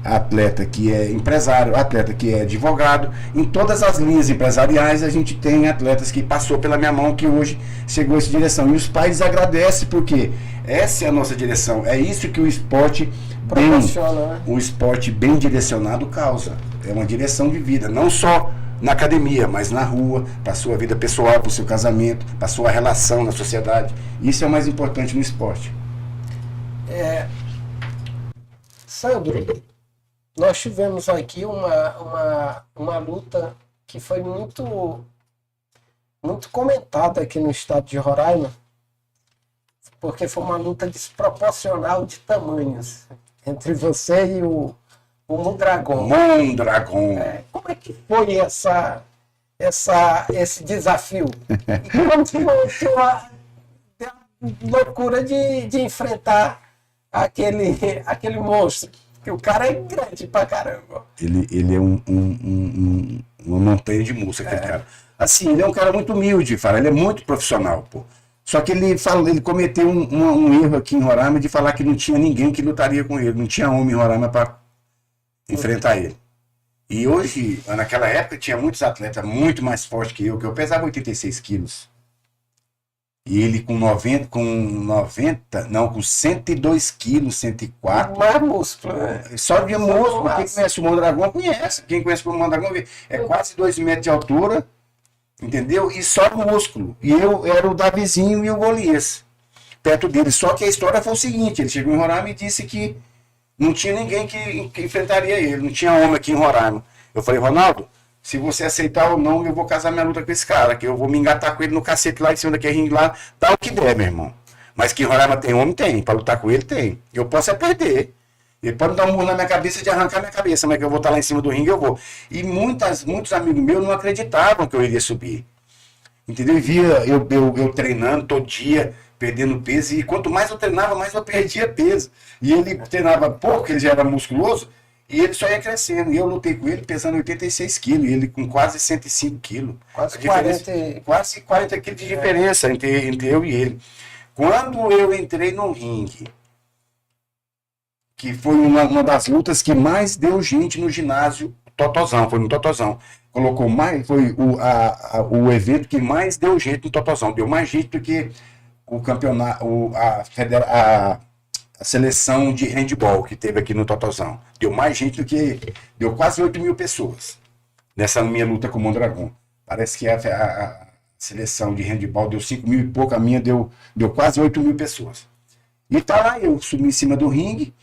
atleta que é empresário, atleta que é advogado. Em todas as linhas empresariais a gente tem atletas que passou pela minha mão, que hoje chegou a essa direção. E os pais agradecem, porque essa é a nossa direção. É isso que o esporte proporciona, né? O esporte bem direcionado causa. É uma direção de vida, não só na academia, mas na rua, para a sua vida pessoal, para o seu casamento, para a sua relação na sociedade. Isso é o mais importante no esporte. Sandro, nós tivemos aqui uma luta que foi muito comentada aqui no estado de Roraima, porque foi uma luta desproporcional de tamanhos entre você e o Mondragon. Mondragon. Como é que foi esse desafio? E como foi a loucura de enfrentar aquele monstro? Porque o cara é grande pra caramba. Ele é uma montanha de música, aquele cara. Assim, ele é um cara muito humilde, fala. Ele é muito profissional, pô. Só que ele cometeu um erro aqui em Roraima de falar que não tinha ninguém que lutaria com ele. Não tinha homem em Roraima para enfrentar ele. E hoje, naquela época, tinha muitos atletas muito mais fortes que eu pesava 86 quilos. E ele com 102 quilos, 104. Mais músculo, né? Só de músculo. Quem conhece o Mondragon conhece. Quem conhece o Mondragon é quase 2 metros de altura, entendeu? E só músculo. E eu era o Davizinho e o Golias perto dele. Só que a história foi o seguinte: ele chegou em Roraima e disse que não tinha ninguém que enfrentaria ele. Não tinha homem aqui em Roraima. Eu falei, Ronaldo, se você aceitar ou não, eu vou casar minha luta com esse cara, que eu vou me engatar com ele no cacete lá em cima daquele ringue lá, dá o que der, meu irmão. Mas que em Roraima tem homem, tem. Pra lutar com ele, tem. Eu posso é perder. Ele pode dar um murro na minha cabeça de arrancar minha cabeça, mas que eu vou estar lá em cima do ringue, eu vou. E muitos amigos meus não acreditavam que eu iria subir. Entendeu? E via eu treinando todo dia, perdendo peso, e quanto mais eu treinava, mais eu perdia peso. E ele treinava pouco, ele já era musculoso, e ele só ia crescendo. E eu lutei com ele pesando 86 quilos, e ele com quase 105 quilos. Quase 40 quilos de diferença entre eu e ele. Quando eu entrei no ringue, que foi uma das lutas que mais deu gente no ginásio Totozão, foi no Totozão. Colocou mais, foi o evento que mais deu gente no Totozão. Deu mais gente do que o campeonato, a seleção de handball que teve aqui no Totozão. Deu mais gente do que. Deu quase 8 mil pessoas nessa minha luta com o Mondragon. Parece que a seleção de handball deu 5 mil e pouco, a minha deu quase 8 mil pessoas. E tá lá, eu subi em cima do ringue.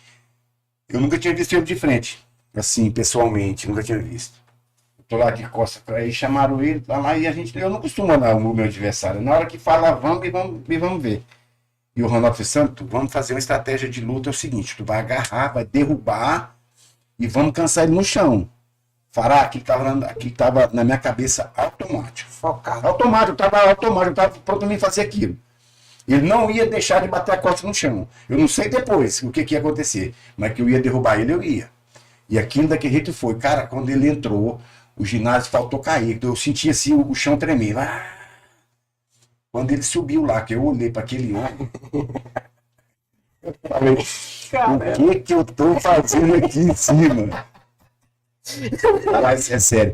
Eu nunca tinha visto ele de frente, assim, pessoalmente, nunca tinha visto. Tô lá de costas para aí, chamaram ele, tá lá, e eu não costumo andar o meu adversário. Na hora que fala, vamos ver. E o Ronaldo falou, Santo, vamos fazer uma estratégia de luta, é o seguinte, tu vai agarrar, vai derrubar e vamos cansar ele no chão. Fará, aqui tava na minha cabeça automático. Focado. Automático, eu tava pronto para fazer aquilo. Ele não ia deixar de bater a costa no chão. Eu não sei depois o que ia acontecer, mas que eu ia derrubar ele, eu ia. E aquilo daquele jeito foi. Cara, quando ele entrou, o ginásio faltou cair. Eu senti assim o chão tremer. Quando ele subiu lá, que eu olhei para aquele homem, eu falei, o que eu tô fazendo aqui em cima? Mas é sério.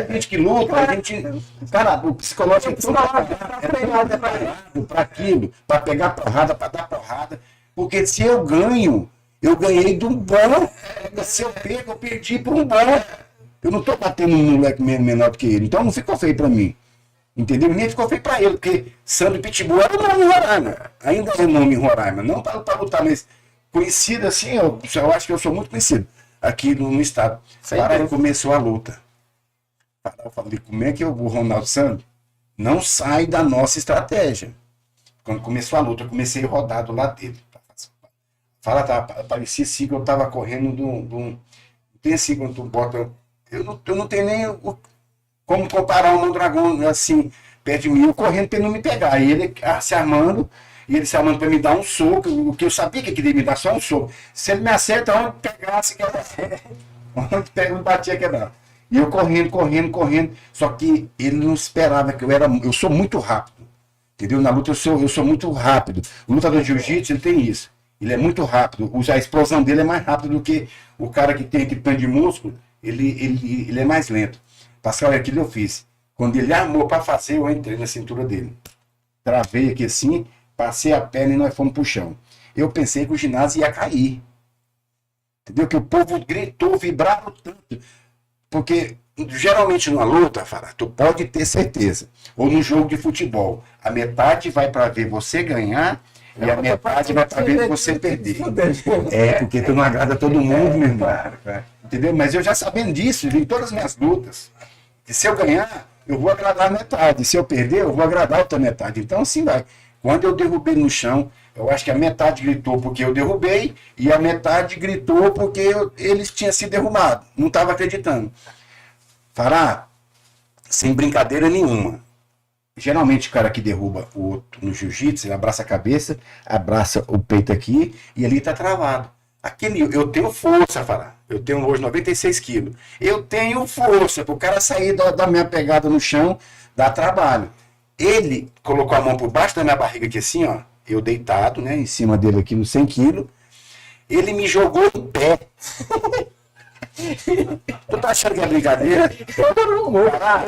A gente que luta, a gente. Cara, o psicológico é treinado para aquilo, para pegar porrada, para dar porrada. Porque se eu ganho, eu ganhei de um bom. Se eu perco, eu perdi por um bom. Eu não tô batendo um moleque menor do que ele. Então não ficou feio para mim. Entendeu? Nem ficou feio para ele, porque Sandro Pitbull era o nome em Roraima. Ainda é o nome em Roraima. Não para lutar, mas conhecido assim, eu acho que eu sou muito conhecido aqui no estado. Aí começou a luta. Eu falei, como é que o Ronaldo Santos não sai da nossa estratégia? Quando começou a luta, eu comecei a rodar do lado dele. Parecia assim que eu estava correndo de um. Tem assim, quando tu bota. Eu não tenho nem como comparar um Mondragon assim, perto de mim, eu correndo para ele não me pegar. E ele se armando. E ele se armando para me dar um soco, o que eu sabia que ele queria me dar só um soco. Se ele me acerta, onde pegasse, onde pega, não batia, quebrava. E eu correndo. Só que ele não esperava que eu sou muito rápido. Entendeu? Na luta eu sou muito rápido. O lutador de jiu-jitsu, ele tem isso. Ele é muito rápido. A explosão dele é mais rápida do que o cara que tem aquele tanto de músculo. Ele é mais lento. Pascal, é aquilo que eu fiz. Quando ele armou para fazer, eu entrei na cintura dele. Travei aqui assim, passei a perna e nós fomos pro chão. Eu pensei que o ginásio ia cair. Entendeu? Que o povo gritou, vibrava tanto. Porque geralmente numa luta, Fará, tu pode ter certeza. Ou no jogo de futebol, a metade vai para ver você ganhar e a metade vai para ver você perder. É, porque tu não agrada todo mundo, meu irmão. Entendeu? Mas eu já sabendo disso, em todas as minhas lutas, que se eu ganhar, eu vou agradar a metade. Se eu perder, eu vou agradar a outra metade. Então assim vai. Quando eu derrubei no chão, eu acho que a metade gritou porque eu derrubei e a metade gritou porque eles tinham se derrubado. Não estava acreditando. Fará, sem brincadeira nenhuma. Geralmente o cara que derruba o outro no jiu-jitsu, ele abraça a cabeça, abraça o peito aqui e ali está travado. Eu tenho força, Fará. Eu tenho hoje 96 quilos. Eu tenho força para o cara sair da minha pegada no chão, dá trabalho. Ele colocou a mão por baixo da minha barriga aqui assim, ó. Eu deitado, né, em cima dele aqui nos 100 quilos. Ele me jogou em pé. Tu tá achando que é brincadeira?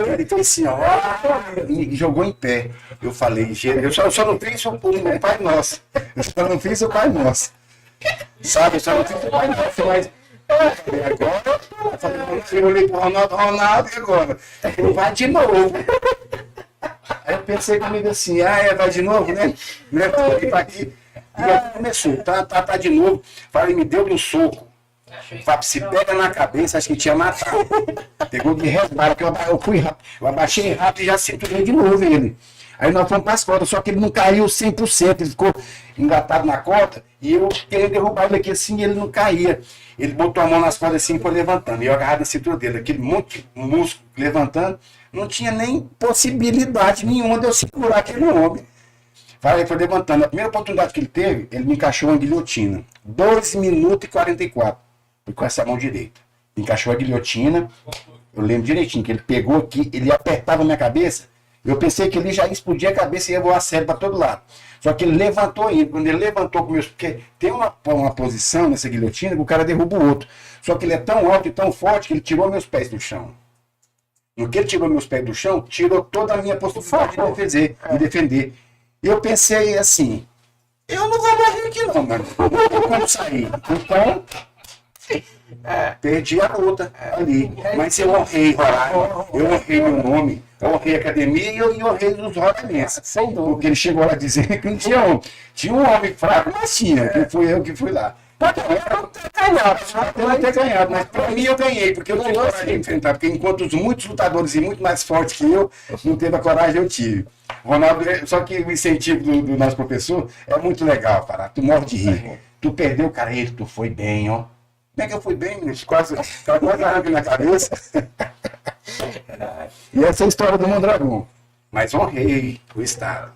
Ele fez assim, ó. Me jogou em pé. Eu falei, eu só não fiz o Pai Nosso. Eu só não fiz o Pai Nosso. Sabe, eu só não fiz o Pai Nosso, mas... Agora, eu olhei pro Ronaldo e agora? Ele vai de novo. Aí eu pensei comigo assim, vai de novo, né? Tá aqui. E aí começou, tá de novo. Falei, me deu um soco. Falei, se pega na cabeça, acho que tinha matado. Pegou de resbala, que eu fui rápido. Eu abaixei rápido e já cinturei de novo ele. Aí nós fomos para as cordas, só que ele não caiu 100%, ele ficou engatado na corda e eu queria derrubar ele aqui assim e ele não caía. Ele botou a mão nas cordas assim e foi levantando. E eu agarrado na cintura dele, aquele monte de músculo levantando, não tinha nem possibilidade nenhuma de eu segurar aquele homem. Ele foi levantando. A primeira oportunidade que ele teve, ele me encaixou uma guilhotina. 2 minutos e 44. E com essa mão direita. Encaixou a guilhotina. Eu lembro direitinho que ele pegou aqui, ele apertava a minha cabeça. Eu pensei que ele já ia explodir a cabeça e ia voar sério para todo lado. Só que ele levantou ainda. Quando ele levantou com meus... Porque tem uma posição nessa guilhotina que o cara derruba o outro. Só que ele é tão alto e tão forte que ele tirou meus pés do chão. No que ele tirou meus pés do chão, tirou toda a minha possibilidade de defender. E eu pensei assim, eu não vou morrer aqui não, mano. Não tem como sair. Então, perdi a luta ali. Mas eu honrei Roraima, eu honrei meu nome, eu honrei a academia e eu honrei os roraimenses. Sem dúvida. Porque ele chegou lá dizendo que não tinha homem. Tinha um homem fraco, mas tinha, que fui eu que fui lá. Pode ter ganhado, mas pra mim eu ganhei, porque eu tive coragem de enfrentar. Porque enquanto os muitos lutadores e muito mais fortes que eu, não teve a coragem, eu tive. Ronaldo, só que o incentivo do nosso professor é muito legal, Pará. Tu morre de rir. Tu perdeu, cara, tu foi bem, ó. Como é que eu fui bem, menino? Quase arranca na cabeça. E essa é a história do Mondragão. Mas honrei o Estado.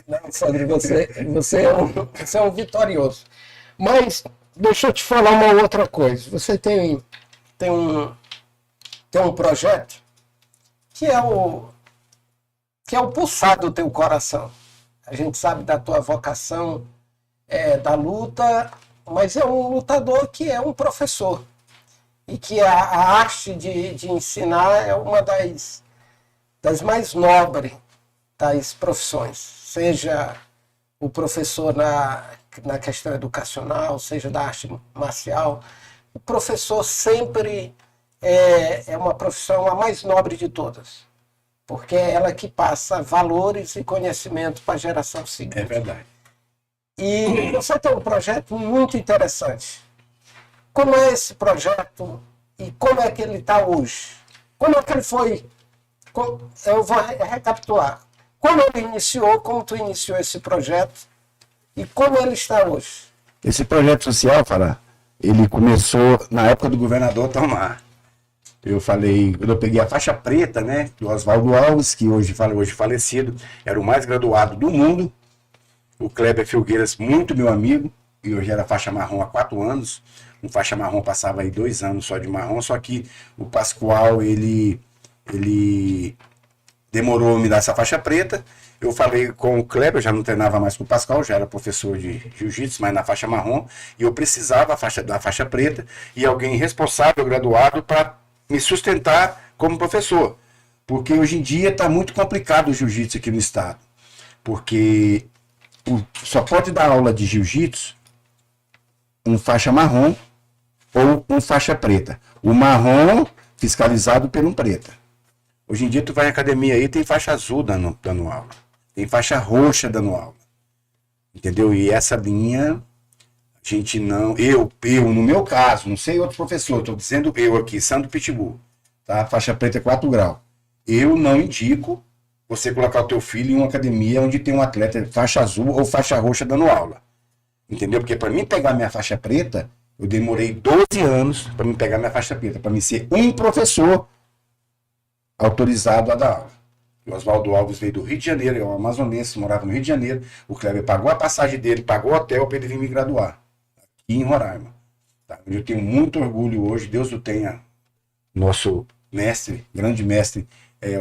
Não, Sandro, você é um vitorioso. Mas deixa eu te falar uma outra coisa. Você tem um projeto que é o pulsar do teu coração. A gente sabe da tua vocação da luta, mas é um lutador que é um professor. E que a arte de ensinar é uma das mais nobres das profissões. Seja o professor na questão educacional, seja da arte marcial, o professor sempre é uma profissão a mais nobre de todas, porque é ela que passa valores e conhecimento para a geração seguinte. É verdade. E você tem um projeto muito interessante. Como é esse projeto e como é que ele está hoje? Como é que ele foi? Eu vou recapitular. Como ele iniciou, como tu iniciou esse projeto e como ele está hoje? Esse projeto social, Fará, ele começou na época do governador Tomar. Eu falei, quando eu peguei a faixa preta, né, do Oswaldo Alves, que hoje falecido, era o mais graduado do mundo. O Kleber Filgueiras, muito meu amigo, e hoje era faixa marrom há 4 anos. Um faixa marrom passava aí 2 anos só de marrom, só que o Pascoal, ele demorou a me dar essa faixa preta. eu falei com o Kleber, eu já não treinava mais com o Pascal, já era professor de jiu-jitsu, mas na faixa marrom, e eu precisava da faixa preta e alguém responsável, graduado, para me sustentar como professor. Porque hoje em dia está muito complicado o jiu-jitsu aqui no estado. Porque só pode dar aula de jiu-jitsu um faixa marrom ou um faixa preta. O marrom fiscalizado por um preta. Hoje em dia tu vai em academia aí, tem faixa azul dando aula. Tem faixa roxa dando aula. Entendeu? E essa linha, a gente não... Eu, no meu caso, não sei outro professor, estou dizendo eu aqui, Sandro Pitbull, tá? Faixa preta é 4 graus. Eu não indico você colocar o teu filho em uma academia onde tem um atleta faixa azul ou faixa roxa dando aula. Entendeu? Porque para mim pegar minha faixa preta, eu demorei 12 anos para me pegar minha faixa preta, para mim ser um professor autorizado a dar aula. O Oswaldo Alves veio do Rio de Janeiro, é um amazonense, morava no Rio de Janeiro. O Kleber pagou a passagem dele, pagou o hotel para ele vir me graduar. Aqui em Roraima. Tá? Eu tenho muito orgulho hoje, Deus o tenha, nosso mestre, grande mestre,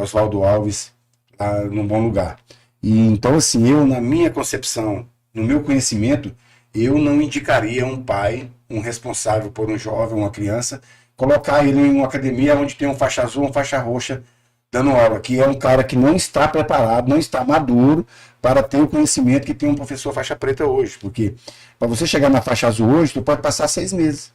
Oswaldo Alves, lá num bom lugar. E então, assim, eu, na minha concepção, no meu conhecimento, eu não indicaria um pai, um responsável por um jovem, uma criança, colocar ele em uma academia onde tem um faixa azul, uma faixa roxa dando aula, que é um cara que não está preparado, não está maduro para ter o conhecimento que tem um professor faixa preta hoje. Porque para você chegar na faixa azul hoje, tu pode passar 6 meses.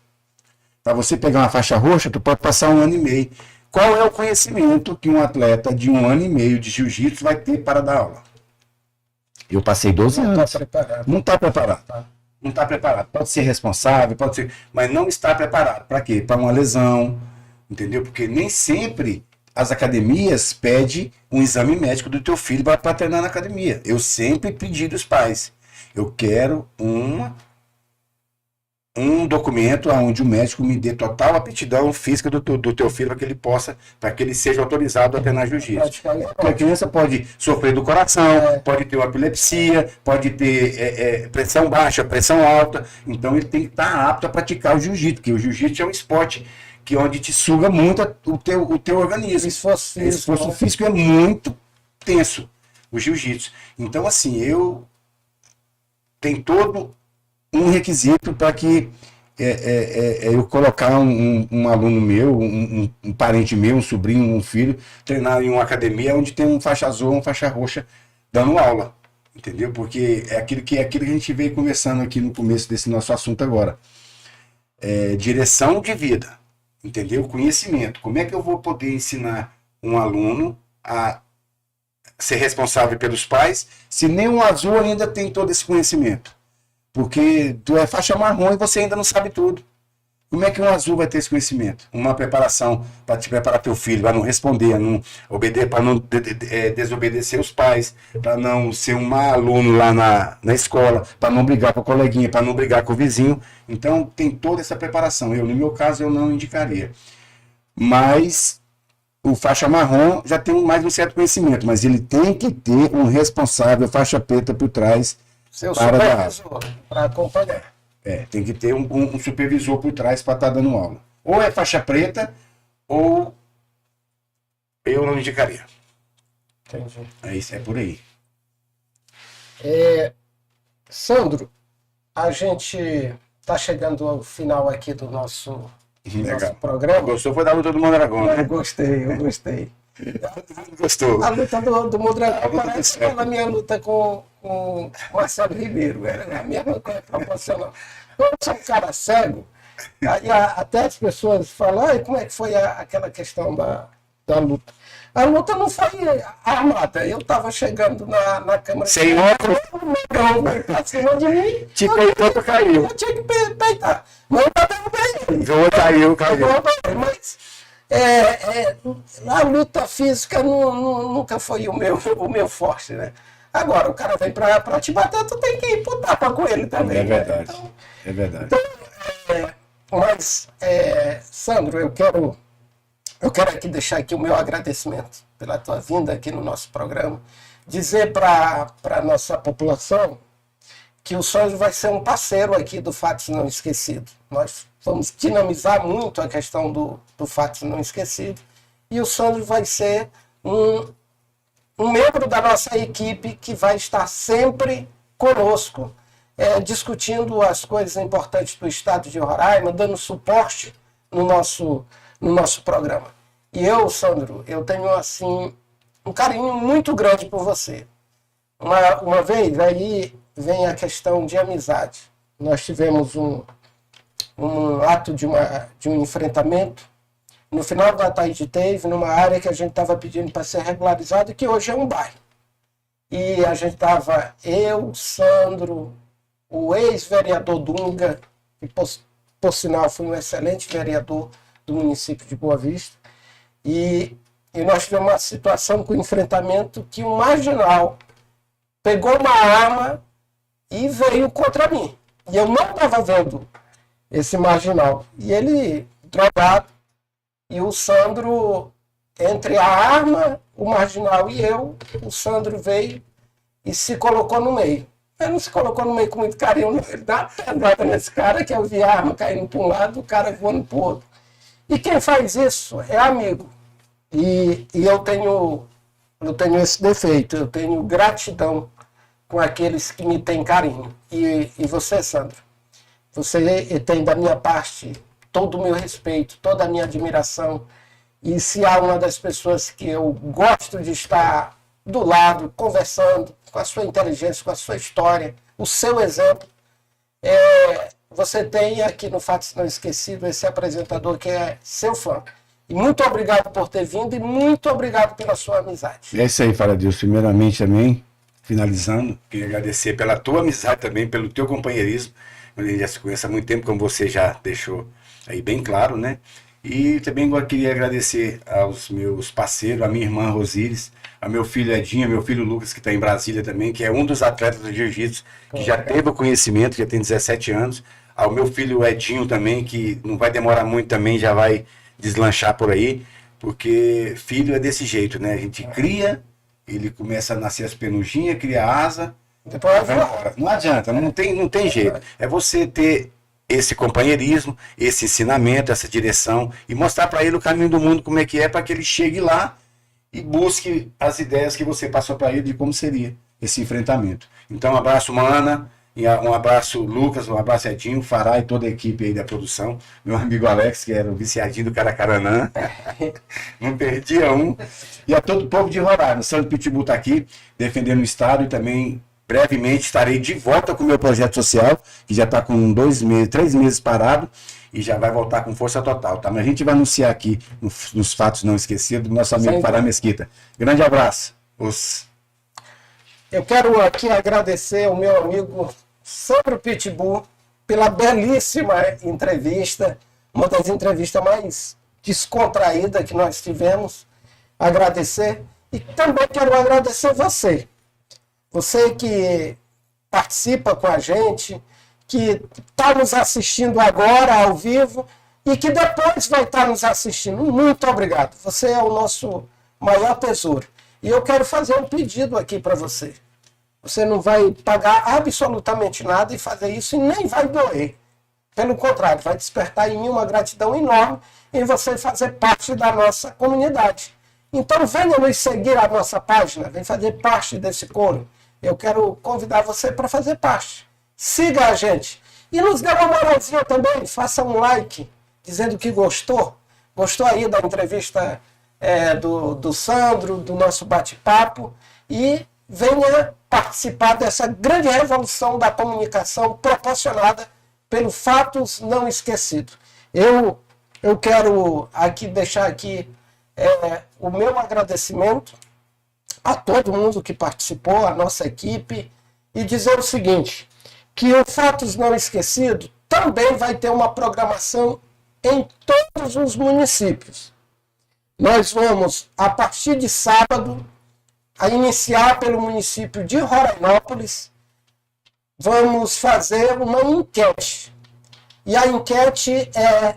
Para você pegar uma faixa roxa, tu pode passar 1 ano e meio. Qual é o conhecimento que um atleta de 1 ano e meio de jiu-jitsu vai ter para dar aula? Eu passei 12 anos. Não está preparado. Não está preparado. Não está preparado. Pode ser responsável, pode ser, mas não está preparado. Para quê? Para uma lesão, entendeu? Porque nem sempre as academias pedem um exame médico do teu filho para treinar na academia. Eu sempre pedi dos pais. Eu quero um documento onde o médico me dê total aptidão física do teu filho para que ele seja autorizado a treinar jiu-jitsu. Porque a criança pode sofrer do coração, pode ter uma epilepsia, pode ter pressão baixa, pressão alta. Então ele tem que estar apto a praticar o jiu-jitsu, porque o jiu-jitsu é um esporte que onde te suga muito o teu organismo. Esforço físico é muito tenso, o jiu-jitsu. Então, assim, tem todo um requisito para que eu colocar um aluno meu, um parente meu, um sobrinho, um filho, treinar em uma academia onde tem um faixa azul, uma faixa roxa dando aula, entendeu? Porque é aquilo que a gente veio conversando aqui no começo desse nosso assunto agora. Direção de vida, entendeu? Conhecimento. Como é que eu vou poder ensinar um aluno a ser responsável pelos pais se nem um azul ainda tem todo esse conhecimento? Porque tu é faixa marrom e você ainda não sabe tudo. Como é que um azul vai ter esse conhecimento? Uma preparação para te preparar teu filho, para não responder, para não desobedecer os pais, para não ser um mau aluno lá na escola, para não brigar com a coleguinha, para não brigar com o vizinho. Então tem toda essa preparação. No meu caso, eu não indicaria. Mas o faixa marrom já tem mais um certo conhecimento, mas ele tem que ter um responsável faixa preta por trás. Seu supervisor, para acompanhar. Tem que ter um supervisor por trás para estar dando aula. Ou é faixa preta, ou eu não indicaria. Entendi. É por aí. Sandro, a gente está chegando ao final aqui do nosso programa. Gostou? Foi da luta do Mondragão, né? Eu gostei. Gostou? A luta do Mondragão parece aquela minha luta com Marcelo Ribeiro. Era a mesma coisa proporcional. Eu sou um cara cego, aí até as pessoas falam, como é que foi aquela questão da luta? A luta não foi armada. Eu estava chegando na câmara. Sem óculos? Não, pra cima de mim. Te peitou, tu caiu. Eu tinha que peitar. Mas eu derrubei ele. Caiu. Mas a luta física nunca foi o meu forte, né? Agora, o cara vem pra te bater, tu tem que ir pro tapa com ele também. É verdade. Né? Então, é verdade. Mas, Sandro, eu quero aqui deixar aqui o meu agradecimento pela tua vinda aqui no nosso programa. Dizer para a nossa população que o Sandro vai ser um parceiro aqui do Fatos Não Esquecidos. Nós vamos dinamizar muito a questão do Fatos Não Esquecidos. E o Sandro vai ser um um membro da nossa equipe que vai estar sempre conosco, discutindo as coisas importantes do estado de Roraima, dando suporte no nosso programa. E eu, Sandro, eu tenho assim um carinho muito grande por você. Uma vez, aí vem a questão de amizade. Nós tivemos um ato de um enfrentamento. No final da tarde teve, numa área que a gente estava pedindo para ser regularizado, que hoje é um bairro. E a gente estava, eu, Sandro, o ex-vereador Dunga, que por sinal foi um excelente vereador do município de Boa Vista, e nós tivemos uma situação com enfrentamento que um marginal pegou uma arma e veio contra mim. E eu não estava vendo esse marginal. E ele, drogado, e o Sandro, entre a arma, o marginal e eu, o Sandro veio e se colocou no meio. Ele não se colocou no meio com muito carinho, não. Ele dá uma pedrada nesse cara, que eu vi a arma caindo para um lado, o cara voando para o outro. E quem faz isso é amigo. E eu tenho esse defeito, eu tenho gratidão com aqueles que me têm carinho. E você, Sandro, você tem da minha parte todo o meu respeito, toda a minha admiração. E se há uma das pessoas que eu gosto de estar do lado, conversando, com a sua inteligência, com a sua história, o seu exemplo, você tem aqui no Fatos Não Esquecidos esse apresentador que é seu fã. E muito obrigado por ter vindo e muito obrigado pela sua amizade. É isso aí, Fala Deus. Primeiramente também, finalizando, queria agradecer pela tua amizade também, pelo teu companheirismo. A gente já se conhece há muito tempo, como você já deixou aí bem claro, né? E também queria agradecer aos meus parceiros, a minha irmã Rosíris, a meu filho Edinho, meu filho Lucas, que está em Brasília também, que é um dos atletas do jiu-jitsu, que já teve o conhecimento, já tem 17 anos. Ao meu filho Edinho também, que não vai demorar muito também, já vai deslanchar por aí, porque filho é desse jeito, né? A gente cria, ele começa a nascer as penugинhas, cria asa, depois vai embora. Não adianta, não tem jeito. É você ter esse companheirismo, esse ensinamento, essa direção e mostrar para ele o caminho do mundo, como é que é, para que ele chegue lá e busque as ideias que você passou para ele de como seria esse enfrentamento. Então, um abraço, Mana, um abraço, Lucas, um abraço, Edinho, Fará e toda a equipe aí da produção, meu amigo Alex, que era o viciadinho do Caracaranã, não perdia um, e a todo o povo de Roraima. O Sandro Pitbull está aqui, defendendo o Estado, e também brevemente estarei de volta com o meu projeto social, que já está com 3 meses parado, e já vai voltar com força total, tá? Mas a gente vai anunciar aqui, nos Fatos Não Esquecidos, do nosso amigo Fará Mesquita. Grande abraço. Eu quero aqui agradecer ao meu amigo Sandro Pitbull pela belíssima entrevista, uma das entrevistas mais descontraídas que nós tivemos. Agradecer. E também quero agradecer você. Você que participa com a gente, que está nos assistindo agora ao vivo e que depois vai estar nos assistindo. Muito obrigado. Você é o nosso maior tesouro. E eu quero fazer um pedido aqui para você. Você não vai pagar absolutamente nada e fazer isso e nem vai doer. Pelo contrário, vai despertar em mim uma gratidão enorme em você fazer parte da nossa comunidade. Então venha nos seguir a nossa página, vem fazer parte desse coro. Eu quero convidar você para fazer parte. Siga a gente. E nos dê uma moralzinha também, faça um like, dizendo que gostou. Gostou aí da entrevista do Sandro, do nosso bate-papo. E venha participar dessa grande revolução da comunicação proporcionada pelo Fatos Não Esquecidos. Eu quero deixar aqui o meu agradecimento a todo mundo que participou, a nossa equipe, e dizer o seguinte, que o Fatos Não Esquecidos também vai ter uma programação em todos os municípios. Nós vamos, a partir de sábado, a iniciar pelo município de Rorainópolis, vamos fazer uma enquete. E a enquete é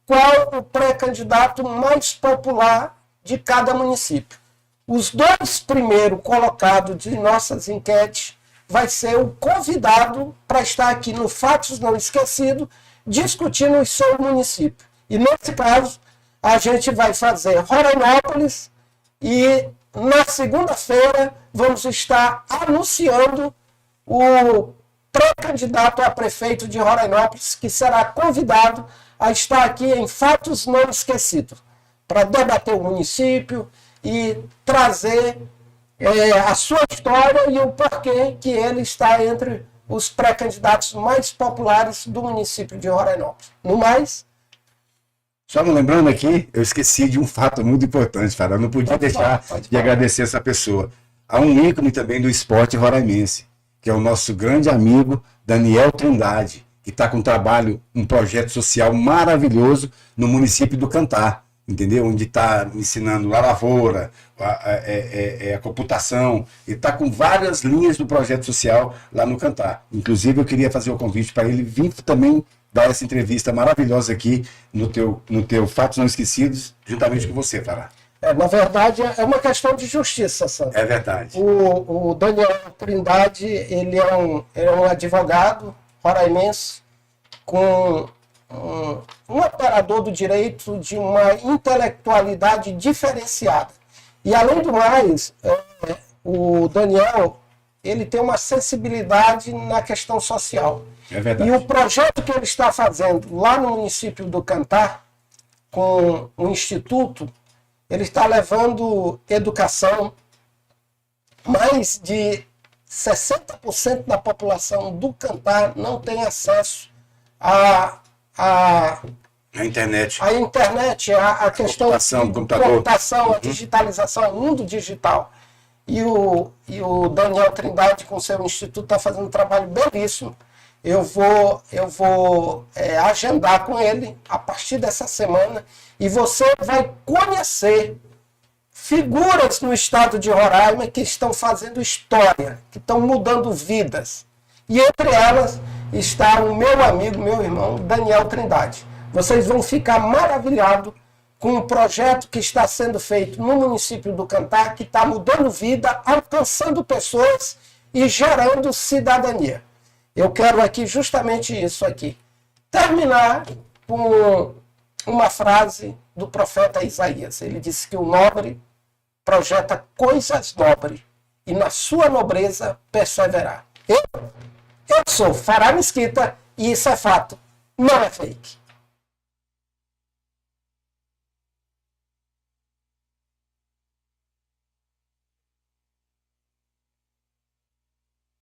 qual o pré-candidato mais popular de cada município. Os 2 primeiros colocados de nossas enquetes vai ser o convidado para estar aqui no Fatos Não Esquecidos, discutindo o seu município. E nesse caso, a gente vai fazer Rorainópolis e na segunda-feira, vamos estar anunciando o pré-candidato a prefeito de Rorainópolis, que será convidado a estar aqui em Fatos Não Esquecidos, para debater o município e trazer a sua história e o porquê que ele está entre os pré-candidatos mais populares do município de Rorainópolis. No mais... Só me lembrando aqui, eu esqueci de um fato muito importante, Fará. Eu não podia deixar de agradecer essa pessoa. Há um ícone também do esporte roraimense, que é o nosso grande amigo Daniel Trindade, que está com um projeto social maravilhoso no município do Cantar, entendeu? Onde está ensinando a lavoura, a computação, e está com várias linhas do projeto social lá no Cantar. Inclusive, eu queria fazer o convite para ele vir também dar essa entrevista maravilhosa aqui no teu Fatos Não Esquecidos, juntamente com você, Fará. Na verdade, é uma questão de justiça, Sandro. É verdade. O Daniel Trindade, ele é um advogado roraimense com um operador do direito de uma intelectualidade diferenciada. E, além do mais, o Daniel, ele tem uma sensibilidade na questão social. É verdade. E o projeto que ele está fazendo lá no município do Cantar, com o Instituto, ele está levando educação. Mais de 60% da população do Cantar não tem acesso à internet. A internet, a questão computação, da computação, a digitalização, o mundo digital. E o Daniel Trindade, com seu instituto, está fazendo um trabalho belíssimo. Eu vou agendar com ele a partir dessa semana e você vai conhecer figuras no estado de Roraima que estão fazendo história, que estão mudando vidas. E entre elas está o meu amigo, meu irmão, Daniel Trindade. Vocês vão ficar maravilhados com um projeto que está sendo feito no município do Cantar, que está mudando vida, alcançando pessoas e gerando cidadania. Eu quero aqui justamente isso aqui. Terminar com uma frase do profeta Isaías. Ele disse que o nobre projeta coisas nobres e na sua nobreza perseverar. Eu sou Fará Mesquita e isso é fato, não é fake.